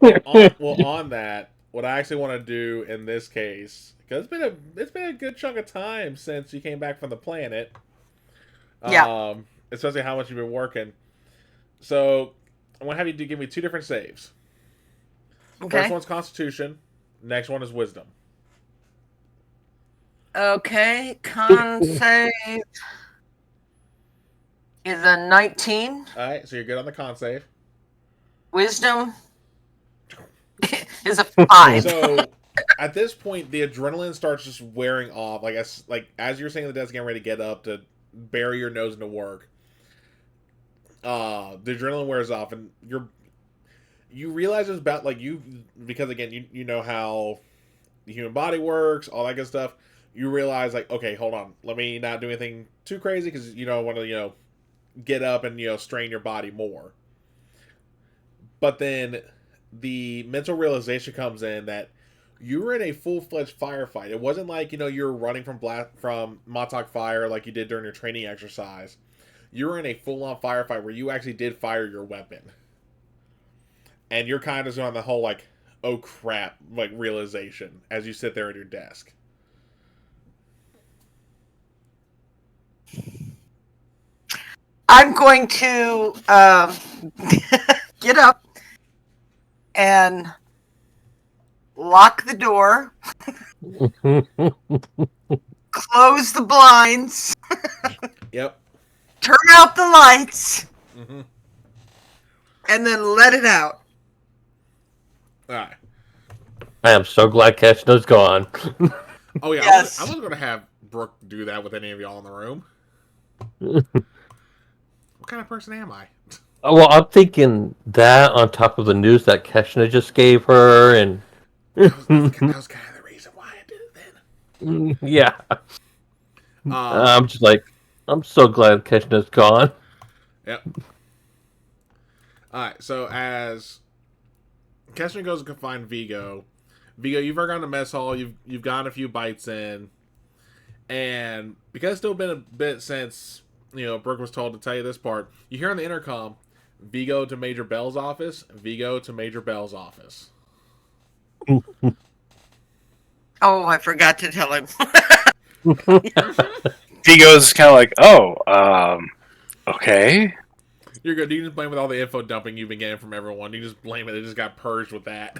On that, what I actually want to do in this case, because it's been a good chunk of time since you came back from the planet. Yeah. Especially how much you've been working. So I want to have you give me two different saves. Okay. First one's Constitution. Next one is Wisdom. Okay, con save is a 19. Alright, so you're good on the con save. Wisdom is a 5. So at this point, the adrenaline starts just wearing off. Like as you're saying the desk getting ready to get up to bury your nose into work, the adrenaline wears off, and you realize it's about because again you know how the human body works, all that good stuff. You realize okay, hold on, let me not do anything too crazy because you don't want to get up and strain your body more. But then the mental realization comes in that you were in a full-fledged firefight. It wasn't like you were running from Montauk fire like you did during your training exercise. You were in a full-on firefight where you actually did fire your weapon, and you're kind of on the whole oh crap realization as you sit there at your desk. I'm going to get up and lock the door, close the blinds, Yep. turn out the lights, Mm-hmm. and then let it out. All right. I am so glad Keshna's gone. Oh yeah, Yes. I was gonna have Brooke do that with any of y'all in the room. What kind of person am I? Well, I'm thinking that on top of the news that Keshna just gave her, and That was kind of the reason why I did it then. yeah, Um, I'm just like, I'm so glad Keshna's gone. Yep. All right. So as Keshna goes to find Vigo, you've already gone to mess hall. You've gotten a few bites in, and because it's still been a bit since Brooke was told to tell you this part, you hear on the intercom, Vigo to Major Bell's office. Vigo to Major Bell's office. Oh, I forgot to tell him. Vigo's kind of like, oh, okay. You're good. You can just blame it with all the info dumping you've been getting from everyone. You just blame it. It just got purged with that.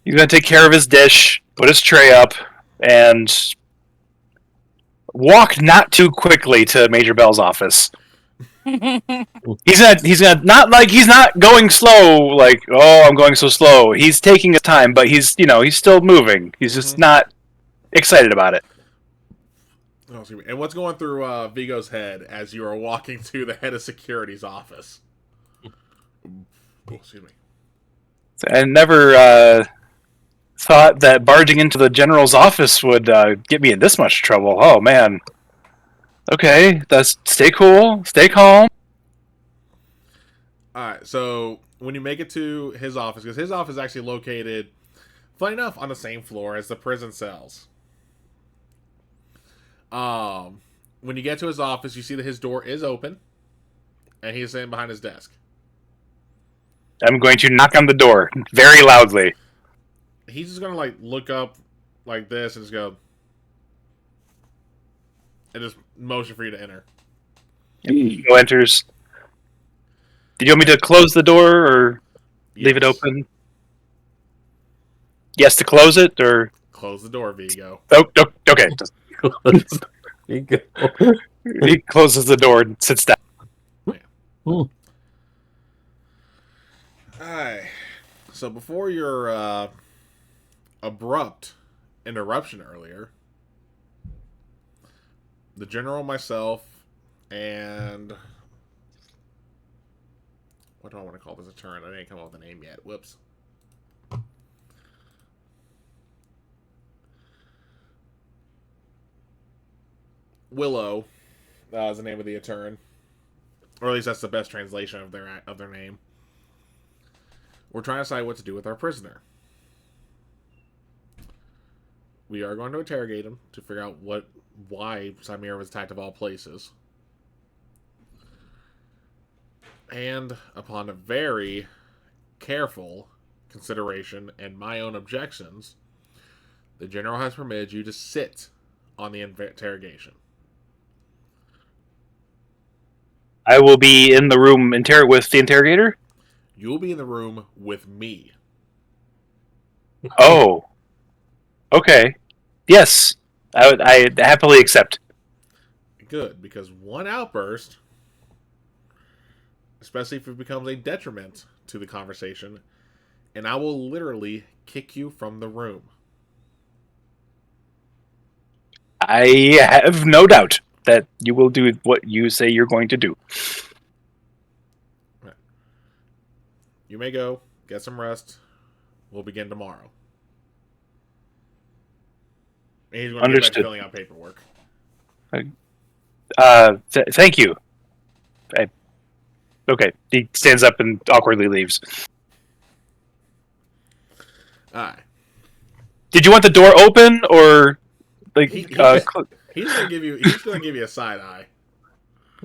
He's gonna take care of his dish, put his tray up, and walk not too quickly to Major Bell's office. He's not going slow, like, oh, I'm going so slow. He's taking his time, but he's still moving. He's just not excited about it. Oh, excuse me. And what's going through Vigo's head as you are walking to the head of security's office? Oh, excuse me. I never thought that barging into the general's office would get me in this much trouble. Oh, man. Okay, stay cool, stay calm. Alright, so when you make it to his office, because his office is actually located, funny enough, on the same floor as the prison cells. When you get to his office, you see that his door is open, and he's sitting behind his desk. I'm going to knock on the door very loudly. He's just gonna look up like this and just go, and just motion for you to enter. Vigo enters. Did you want me to close the door or leave it Yes. open? Yes, to close it, or Close the door, Vigo. okay. You go. He closes the door and sits down. Alright. So before your abrupt interruption earlier, the general, myself, and what do I want to call this attorney? I didn't come up with a name yet. Whoops. Willow is the name of the attorney, or at least that's the best translation of their name. We're trying to decide what to do with our prisoner. We are going to interrogate him to figure out why Samira was attacked of all places. And upon a very careful consideration and my own objections, the general has permitted you to sit on the interrogation. I will be in the room with the interrogator. You will be in the room with me. Oh, okay. Yes, I happily accept. Good, because one outburst, especially if it becomes a detriment to the conversation, and I will literally kick you from the room. I have no doubt that you will do what you say you're going to do. You may go, get some rest. We'll begin tomorrow. And he's going to get back to filling out paperwork. Thank you. Okay, he stands up and awkwardly leaves. Alright. Did you want the door open or like? He's going to give you a side eye.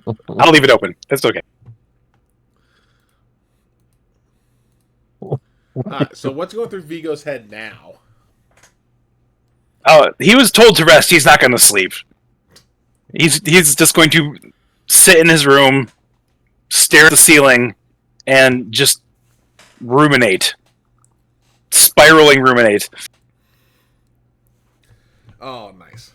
I'll leave it open. That's okay. Alright, so what's going through Vigo's head now? Oh, he was told to rest. He's not going to sleep. He's just going to sit in his room, stare at the ceiling, and just ruminate. Spiraling ruminate. Oh, nice.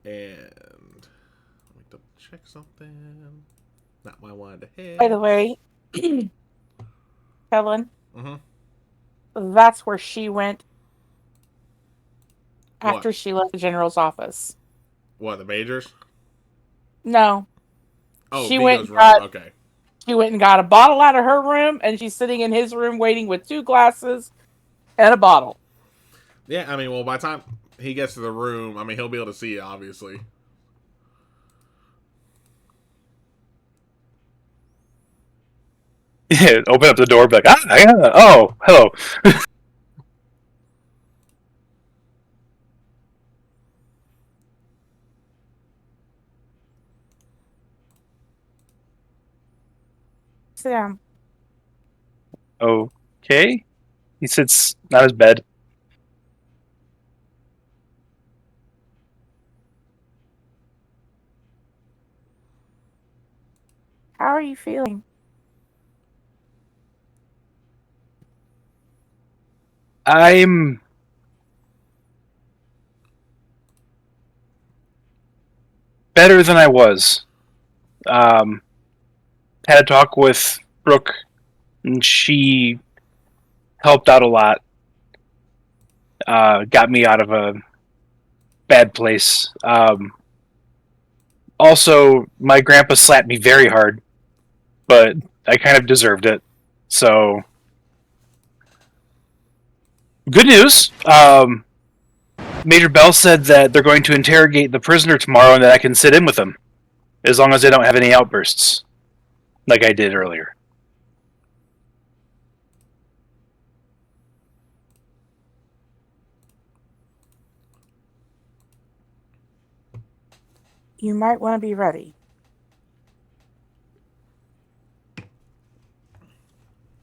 And let me double check something. Not my one to hit. By the way, Helen, Mm-hmm. that's where she went What? after she left the general's office. What, the majors? No. Oh, She Vigo's went and room. got- Okay. She went and got a bottle out of her room, and she's sitting in his room waiting with 2 glasses and a bottle. Yeah, I mean, well, by the time he gets to the room, I mean, he'll be able to see it, obviously. Open up the door, be like, oh, hello. Sit down. Okay. He sits on his bed. How are you feeling? I'm better than I was. Had a talk with Brooke, and she helped out a lot. Got me out of a bad place. Also, my grandpa slapped me very hard, but I kind of deserved it. So, good news. Major Bell said that they're going to interrogate the prisoner tomorrow and that I can sit in with them, as long as I don't have any outbursts, like I did earlier. You might want to be ready.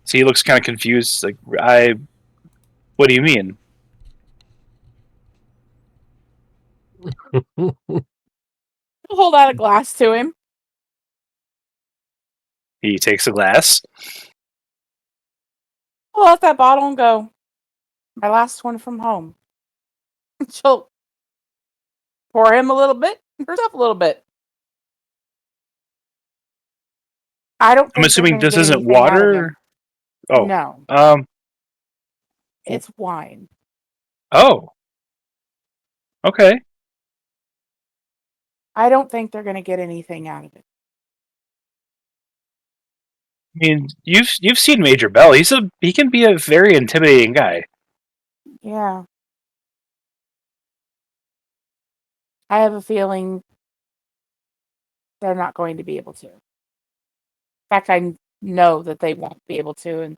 So he looks kind of confused. Like, what do you mean? Hold out a glass to him. He takes a glass. Pull out that bottle and go, my last one from home. She'll pour him a little bit, herself a little bit. I don't. I'm assuming this isn't water. Oh, no, it's wine. Oh, okay. I don't think they're going to get anything out of it. I mean, you've seen Major Bell. He can be a very intimidating guy. Yeah. I have a feeling they're not going to be able to. In fact, I know that they won't be able to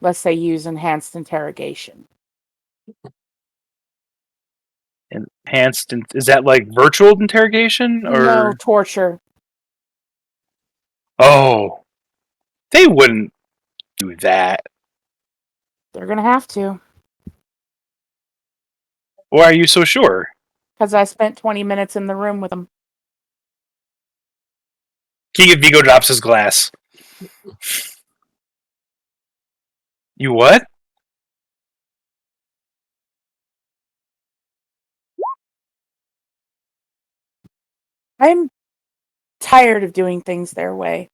unless they use enhanced interrogation. Enhanced, is that like virtual interrogation or No, torture. Oh, they wouldn't do that. They're going to have to. Why are you so sure? Because I spent 20 minutes in the room with them. King of Vigo drops his glass. You what? I'm tired of doing things their way.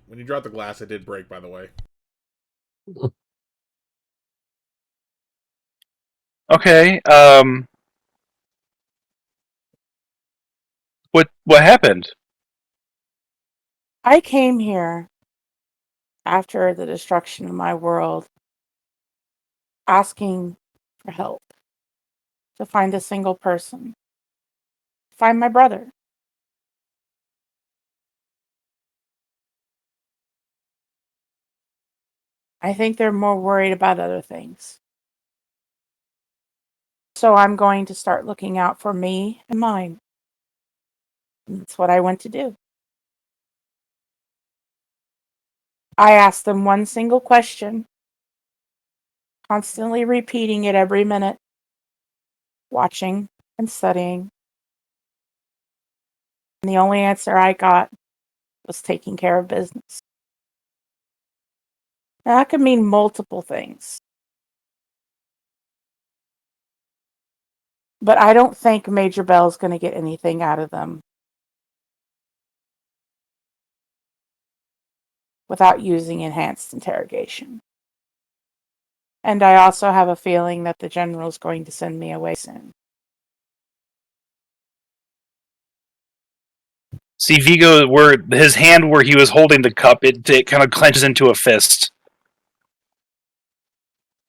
When you dropped the glass, it did break, by the way. Okay. What happened? I came here after the destruction of my world asking for help to find a single person. Find my brother. I think they're more worried about other things. So I'm going to start looking out for me and mine. And that's what I went to do. I asked them one single question, constantly repeating it every minute, watching and studying. And the only answer I got was taking care of business. Now, that could mean multiple things. But I don't think Major Bell's going to get anything out of them without using enhanced interrogation. And I also have a feeling that the general's going to send me away soon. See, Vigo, where his hand where he was holding the cup, it kind of clenches into a fist.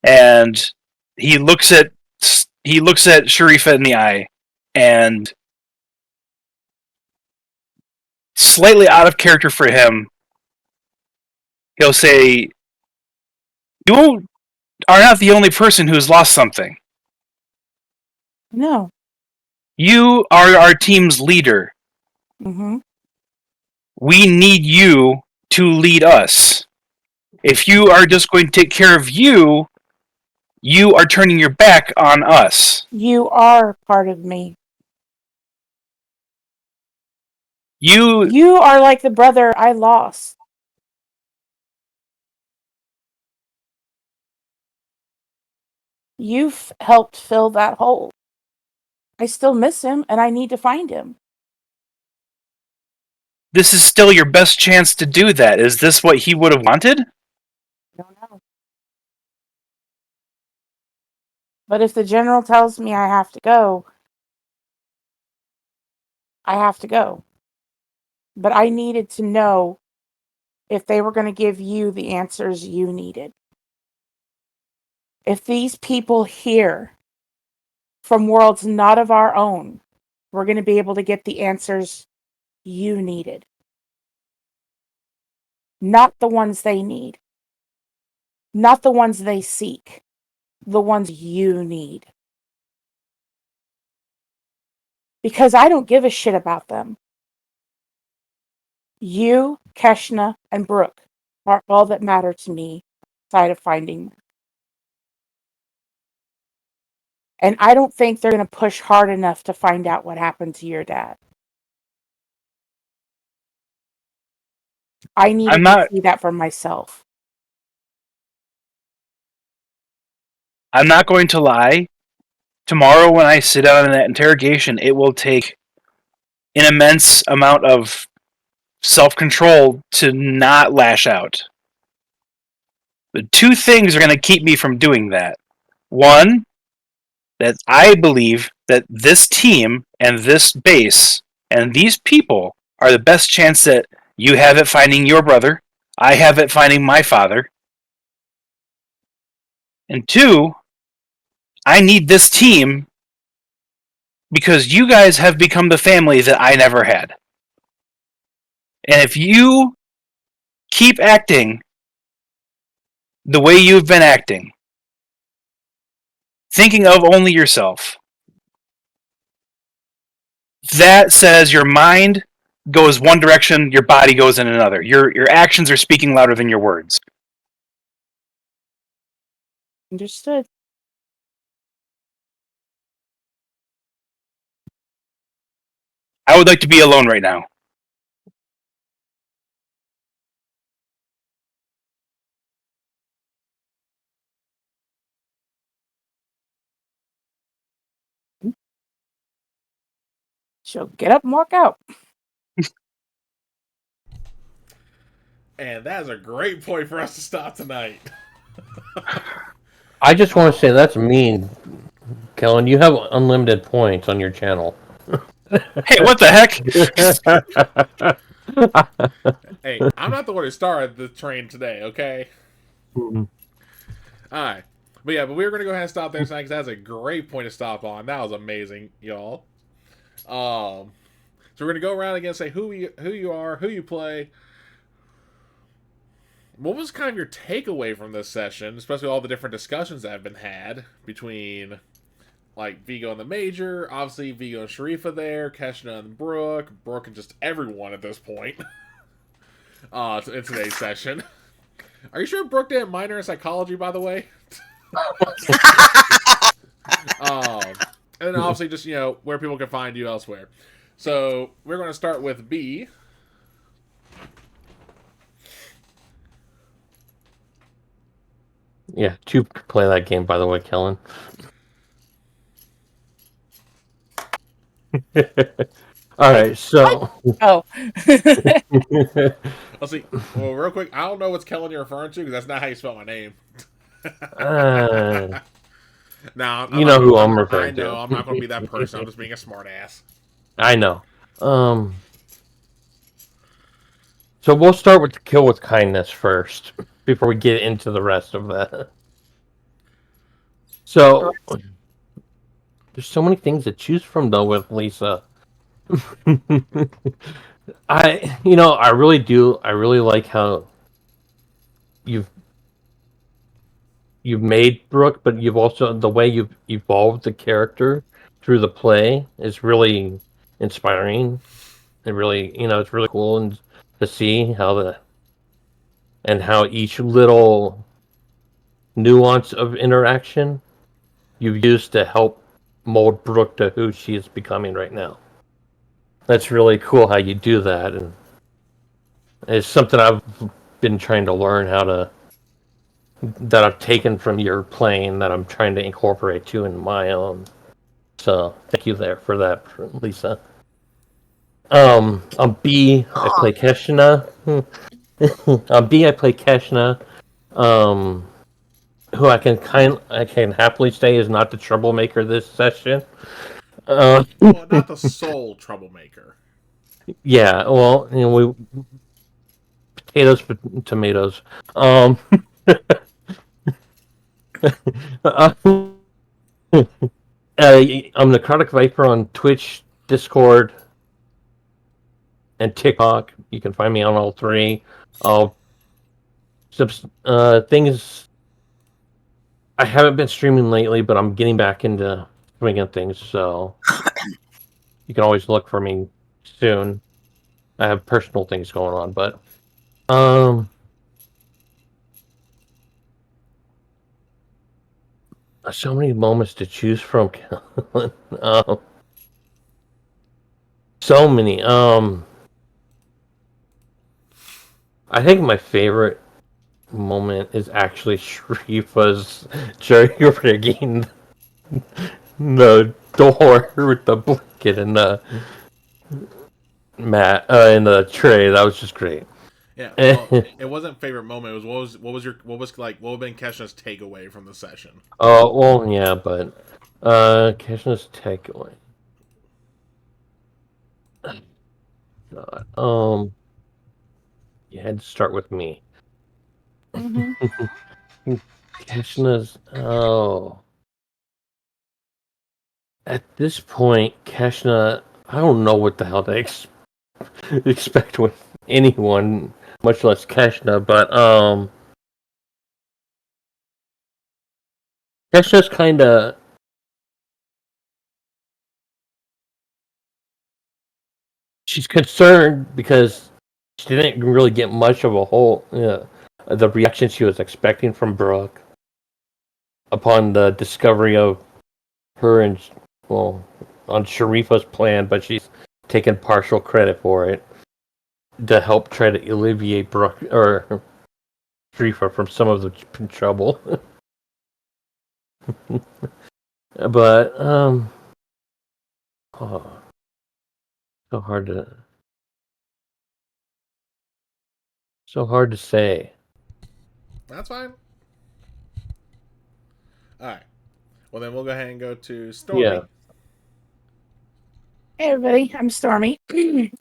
And he looks at Sharifa in the eye, and slightly out of character for him, he'll say, "You are not the only person who's lost something. No. You are our team's leader. Mm-hmm. We need you to lead us. If you are just going to take care of you, you are turning your back on us. You are part of me. You are like the brother I lost. You've helped fill that hole. I still miss him, and I need to find him. This is still your best chance to do that. Is this what he would have wanted? I don't know. But if the general tells me I have to go, I have to go. But I needed to know if they were going to give you the answers you needed. If these people here from worlds not of our own were going to be able to get the answers you needed. Not the ones they need. Not the ones they seek. The ones you need. Because I don't give a shit about them. You, Keshna, and Brooke are all that matter to me outside of finding them. And I don't think they're going to push hard enough to find out what happened to your dad. I need to see that for myself. I'm not going to lie. Tomorrow when I sit down in that interrogation, it will take an immense amount of self-control to not lash out. But two things are going to keep me from doing that. One, that I believe that this team and this base and these people are the best chance that you have at finding your brother, I have at finding my father. And two, I need this team because you guys have become the family that I never had. And if you keep acting the way you've been acting, thinking of only yourself, that says your mind goes one direction, your body goes in another. Your actions are speaking louder than your words. Understood. I would like to be alone right now. She'll get up and walk out. And that is a great point for us to stop tonight. I just want to say that's mean, Kellen. You have unlimited points on your channel. Hey, what the heck? Hey, I'm not the one who started the train today, okay? Mm-hmm. Alright. But we were going to go ahead and stop there tonight because that's a great point to stop on. That was amazing, y'all. So we're going to go around again and say who you are, who you play. What was kind of your takeaway from this session, especially all the different discussions that have been had between, like, Vigo and the Major, obviously Vigo and Sharifa there, Keshna and Brooke and just everyone at this point in today's session. Are you sure Brooke did a minor in psychology, by the way? And then obviously just, where people can find you elsewhere. So we're going to start with B. Yeah, to play that game, by the way, Kellen. All right, so. Oh. Let's see. Well, real quick, I don't know what's Kellen you're referring to because that's not how you spell my name. No, you know who I'm referring I know. to. I'm not going to be that person. I'm just being a smartass. I know. So we'll start with the kill with kindness first before we get into the rest of that. So there's so many things to choose from though with Lisa. I really like how you've made Brooke, but you've also the way you've evolved the character through the play is really inspiring. It really, it's really cool and to see how each little nuance of interaction you've used to help mold Brooke to who she is becoming right now. That's really cool how you do that, and it's something I've been trying to learn that I've taken from your playing that I'm trying to incorporate too in my own. So thank you there for that, Lisa. On B, I play Keshna. On B, I play Keshna, who I can happily say is not the troublemaker this session. Well, not the sole troublemaker. Yeah, well, we potatoes for tomatoes. I'm Necrotic Viper on Twitch, Discord, and TikTok. You can find me on all three. Things I haven't been streaming lately, but I'm getting back into swinging things, so you can always look for me soon. I have personal things going on, but so many moments to choose from. So many. I think my favorite moment is actually Sharifa's rigging the door with the blanket and the mat in the tray. That was just great. Yeah, well, it wasn't favorite moment. It was what would have been Keshna's takeaway from the session? Oh well, yeah, but Keshna's takeaway. You had to start with me. Mm-hmm. Keshna's at this point, Keshna, I don't know what the hell to expect with anyone, much less Keshna, but Keshna's kind of she's concerned because she didn't really get much of the reaction she was expecting from Brooke upon the discovery of her and on Sharifa's plan, but she's taken partial credit for it to help try to alleviate Brooke or Sharifa from some of the trouble. But so hard to say. That's fine. All right. Well, then we'll go ahead and go to Stormy. Yeah. Hey everybody, I'm Stormy.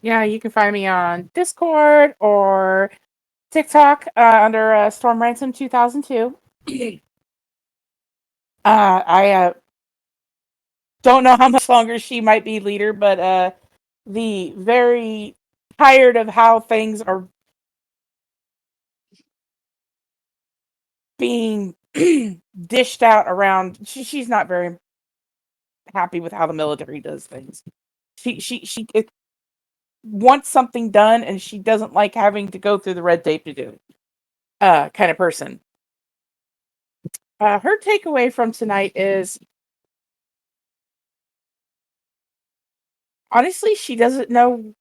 Yeah, you can find me on Discord or TikTok under Storm Ransom 2002. I don't know how much longer she might be leader, but the very tired of how things are being dished out around. She's not very happy with how the military does things. She wants something done, and she doesn't like having to go through the red tape to do it. Kind of person. Her takeaway from tonight is honestly, she doesn't know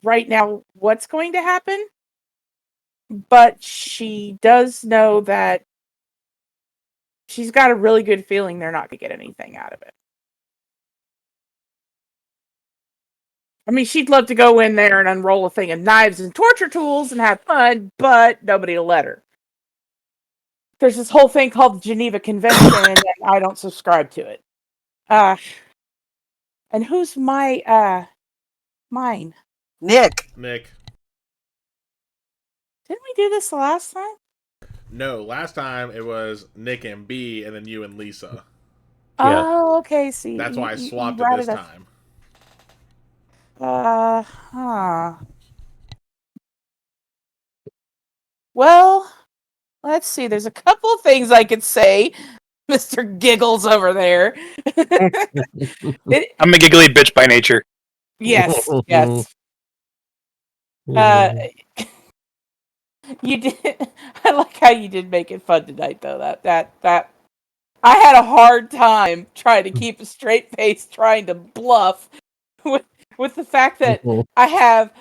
right now what's going to happen, but she does know that she's got a really good feeling they're not going to get anything out of it. I mean, she'd love to go in there and unroll a thing of knives and torture tools and have fun, but nobody will let her. There's this whole thing called the Geneva Convention, and I don't subscribe to it. And who's mine? Nick. Nick. Didn't we do this the last time? No, last time it was Nick and B, and then you and Lisa. Yeah. Oh, okay. See, That's why I swapped you it this routed us. time. Well, let's see. There's a couple of things I could say. Mr. Giggles over there. I'm a giggly bitch by nature. Yes. You did. I like how you did make it fun tonight, though. That I had a hard time trying to keep a straight face, trying to bluff with the fact that I have.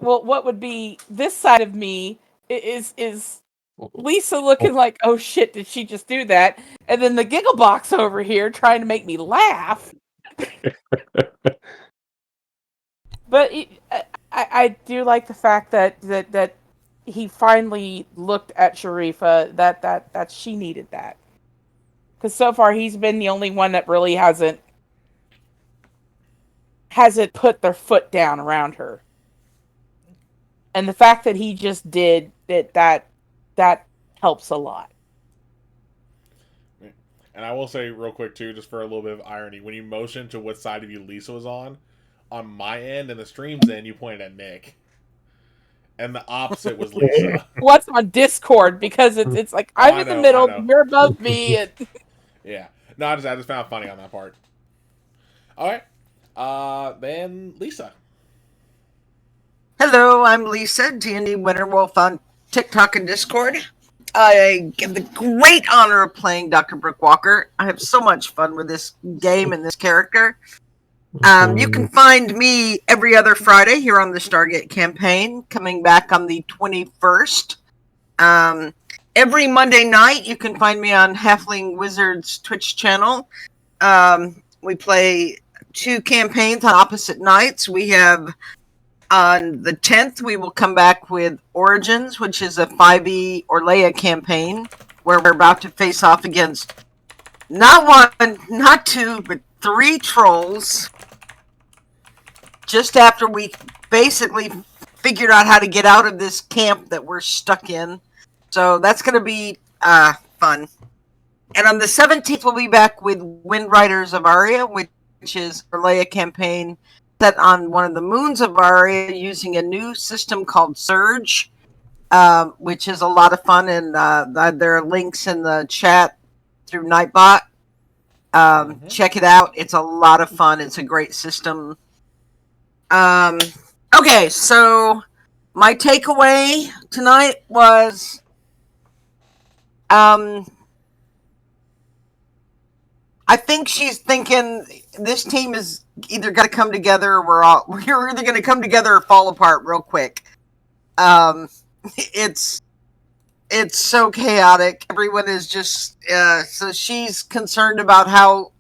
Well, what would be this side of me is Lisa looking like, oh shit, did she just do that? And then the giggle box over here trying to make me laugh. But I do like the fact that he finally looked at Sharifa, that she needed that. Because so far he's been the only one that really hasn't put their foot down around her. And the fact that he just did that helps a lot. And I will say real quick too, just for a little bit of irony, when you motioned to what side of you Lisa was on my end and the stream's end, you pointed at Nick. And the opposite was Lisa. What's on Discord, because it's like I'm in the middle, you're above me. And... Yeah. No, I just found it funny on that part. Alright. Then Lisa. Hello, I'm Lisa, D&D Winterwolf on TikTok and Discord. I get the great honor of playing Dr. Brooke Walker. I have so much fun with this game and this character. You can find me every other Friday here on the Stargate campaign, coming back on the 21st. Every Monday night, you can find me on Halfling Wizards Twitch channel. We play 2 campaigns on opposite nights. We have... On the 10th, we will come back with Origins, which is a 5e Orleia campaign, where we're about to face off against not 1, not 2, but 3 trolls. Just after we basically figured out how to get out of this camp that we're stuck in. So that's going to be fun. And on the 17th, we'll be back with Wind Riders of Aria, which is Orleia campaign set on one of the moons of Aria using a new system called Surge, which is a lot of fun, and there are links in the chat through Nightbot. Check it out. It's a lot of fun. It's a great system. Okay, so my takeaway tonight was I think she's thinking this team is either going to come together or we're either going to come together or fall apart real quick. It's so chaotic. Everyone is just so she's concerned about how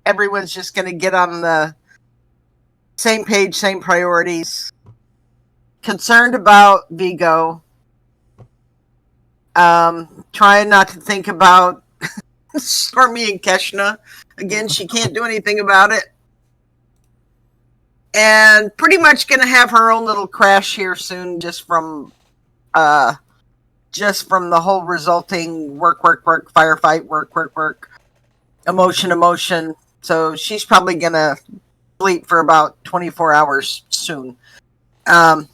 everyone's just going to get on the same page, same priorities. Concerned about Vigo. Trying not to think about Stormy and Keshna. Again, she can't do anything about it. And pretty much going to have her own little crash here soon, just from the whole resulting work, firefight, work, emotion. So she's probably going to sleep for about 24 hours soon. My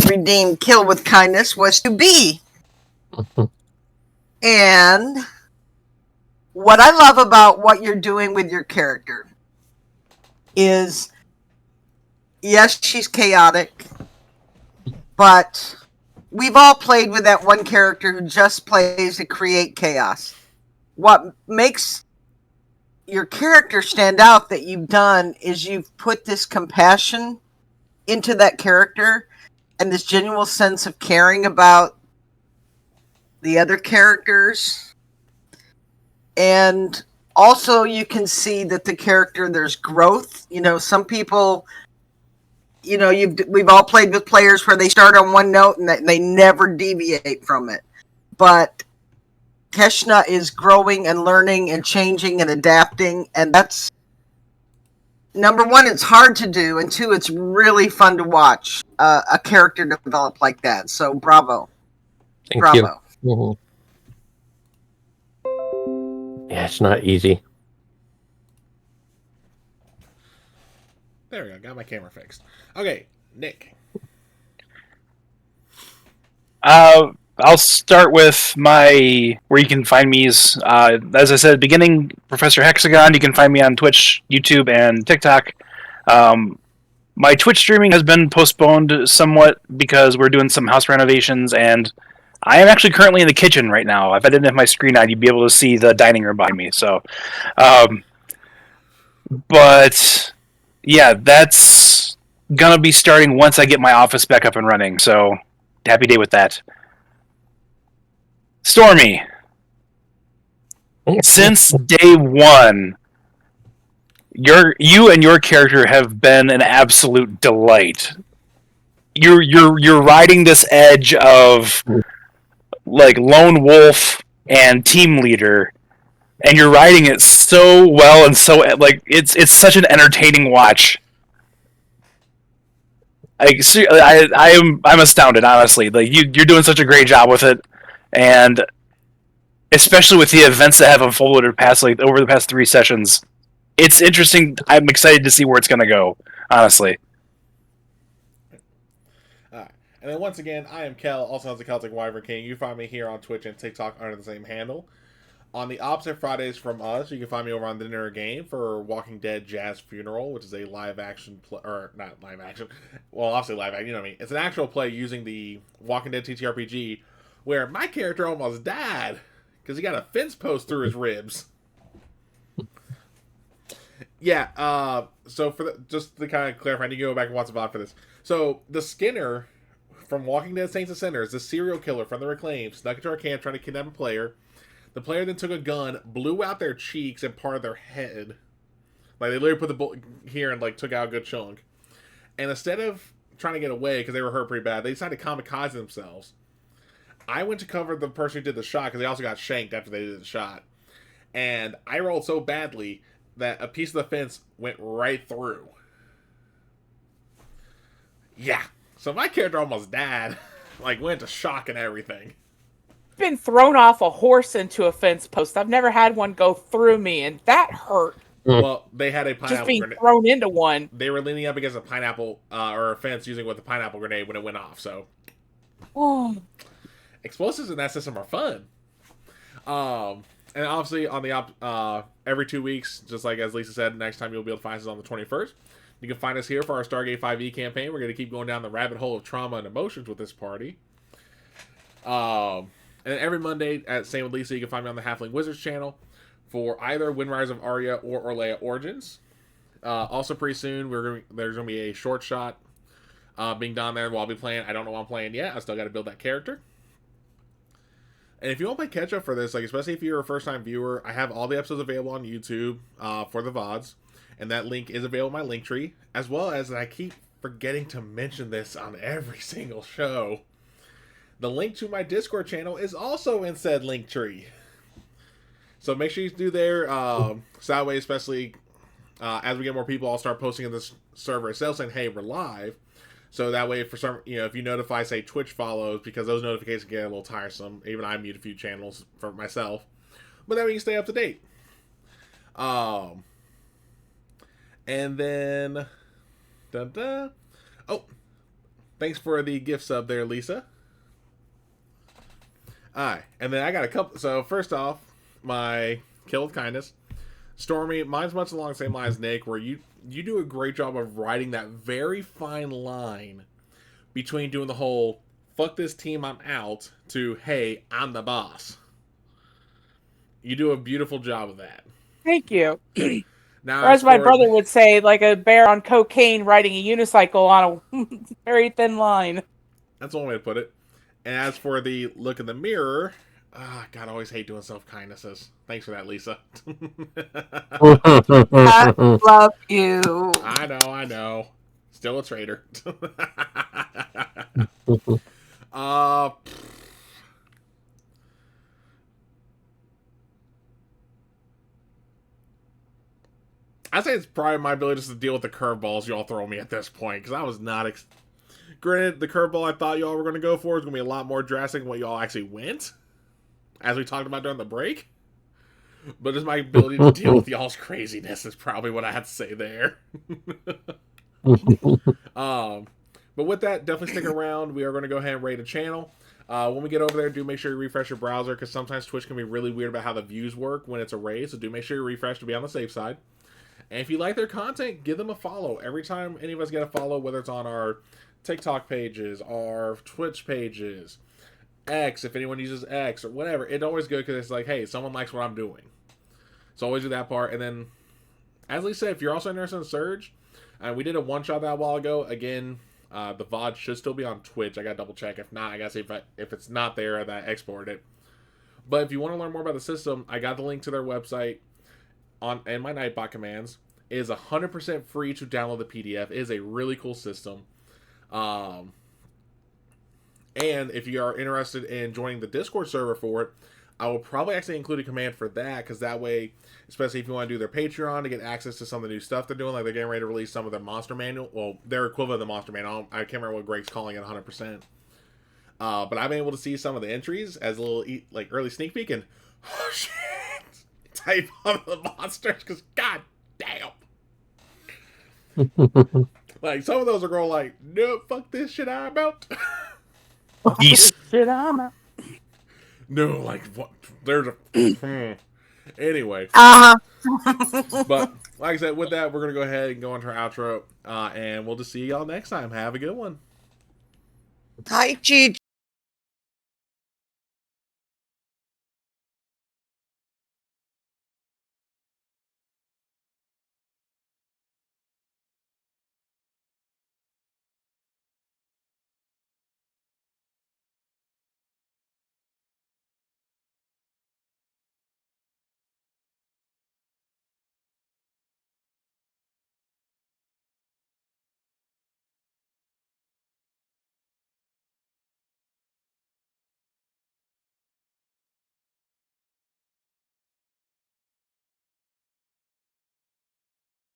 redeemed kill with kindness was to be. And what I love about what you're doing with your character is, yes, she's chaotic, but we've all played with that one character who just plays to create chaos. What makes your character stand out that you've done is you've put this compassion into that character and this genuine sense of caring about the other characters. And also you can see that the character, there's growth. Some people, we've all played with players where they start on one note and they never deviate from it. But Keshna is growing and learning and changing and adapting, and that's number one, it's hard to do, and two, it's really fun to watch a character develop like that. So bravo. Thank you. Mhm. Yeah, it's not easy. There we go. Got my camera fixed. Okay, Nick. I'll start with my where you can find me is as I said at the beginning, Professor Hexagon. You can find me on Twitch, YouTube, and TikTok. My Twitch streaming has been postponed somewhat because we're doing some house renovations, and I am actually currently in the kitchen right now. If I didn't have my screen on, you'd be able to see the dining room behind me. So, but yeah, that's gonna be starting once I get my office back up and running. So, happy day with that. Stormy, since day one, you and your character have been an absolute delight. You're riding this edge of like lone wolf and team leader, and you're riding it so well and so like it's such an entertaining watch. I'm astounded, honestly. Like you're doing such a great job with it, and especially with the events that have unfolded over the past 3 sessions, it's interesting. I'm excited to see where it's going to go, honestly. And then once again, I am Kel, also known as the Celtic Wyvern King. You find me here on Twitch and TikTok under the same handle. On the opposite Fridays from us, you can find me over on The Dinner Game for Walking Dead Jazz Funeral, which is a live action play, or not live action, well, obviously live action, you know what I mean. It's an actual play using the Walking Dead TTRPG, where my character almost died because he got a fence post through his ribs. Yeah, so just to kind of clarify, I need to go back and watch the VOD for this. So, the Skinner from Walking Dead Saints and Sinners, the serial killer from the Reclaim, snuck into our camp trying to kidnap a player. The player then took a gun, blew out their cheeks and part of their head. Like, they literally put the bullet here and, like, took out a good chunk. And instead of trying to get away, because they were hurt pretty bad, they decided to kamikaze themselves. I went to cover the person who did the shot, because they also got shanked after they did the shot. And I rolled so badly that a piece of the fence went right through. Yeah. So my character almost died. Like, went to shock and everything. I've been thrown off a horse into a fence post. I've never had one go through me, and that hurt. Well, they had a pineapple Just being grenade. thrown into one. They were leaning up against a pineapple or a fence using with a pineapple grenade when it went off. So, Oh. explosives in that system are fun. And obviously on the every 2 weeks, just like as Lisa said, next time you'll be able to find us on the 21st. You can find us here for our Stargate 5e campaign. We're going to keep going down the rabbit hole of trauma and emotions with this party. And every Monday, same with Lisa, you can find me on the Halfling Wizards channel for either Windrise of Arya or Orlea Origins. Also, pretty soon, there's going to be a short shot being done there while I'll be playing. I don't know what I'm playing yet. I still got to build that character. And if you want to play catch up for this, like especially if you're a first time viewer, I have all the episodes available on YouTube for the VODs. And that link is available in my link tree. As well as, and I keep forgetting to mention this on every single show, the link to my Discord channel is also in said link tree. So make sure you do there. So that way, especially as we get more people, I'll start posting in this server itself saying, hey, we're live. So that way, for some, if you notify, say, Twitch follows, because those notifications get a little tiresome. Even I mute a few channels for myself. But that way you can stay up to date. And then, oh, thanks for the gift sub there, Lisa. Alright, and then I got a couple. So first off, my Kill with Kindness, Stormy. Mine's much along the same line as Nick, where you do a great job of riding that very fine line between doing the whole "fuck this team, I'm out" to "hey, I'm the boss." You do a beautiful job of that. Thank you. Now, or as my brother would say, like a bear on cocaine riding a unicycle on a very thin line. That's one way to put it. And as for the look in the mirror, God, I always hate doing self-kindnesses. Thanks for that, Lisa. I love you. I know. Still a traitor. I'd say it's probably my ability just to deal with the curveballs y'all throw me at this point, because I was not... Granted, the curveball I thought y'all were going to go for is going to be a lot more drastic than what y'all actually went, as we talked about during the break. But just my ability to deal with y'all's craziness is probably what I had to say there. But with that, definitely stick around. We are going to go ahead and rate a channel. When we get over there, do make sure you refresh your browser, because sometimes Twitch can be really weird about how the views work when it's a raid, so do make sure you refresh to be on the safe side. And if you like their content, give them a follow. Every time any of us get a follow, whether it's on our TikTok pages, our Twitch pages, X, if anyone uses X, or whatever, it's always good because it's like, hey, someone likes what I'm doing. So always do that part. And then, as Lee said, if you're also interested in Surge, we did a one-shot that a while ago. Again, the VOD should still be on Twitch. I got to double-check. If not, I got to see if it's not there, then I exported it. But if you want to learn more about the system, I got the link to their website and my Nightbot commands. It is 100% free to download the PDF. It is a really cool system. And if you are interested in joining the Discord server for it, I will probably actually include a command for that, because that way, especially if you want to do their Patreon to get access to some of the new stuff they're doing, like they're getting ready to release some of their Monster Manual. Well, their equivalent of the Monster Manual. I can't remember what Greg's calling it 100%. But I've been able to see some of the entries as a little early sneak peek, and oh shit, type on the monsters, because god damn. Like, some of those are going like, no, fuck this shit I'm out. Yes. Shit, I'm out. No, like, what? There's a... Anyway. But, like I said, with that, we're going to go ahead and go into our outro. And we'll just see y'all next time. Have a good one. Hi, Gigi.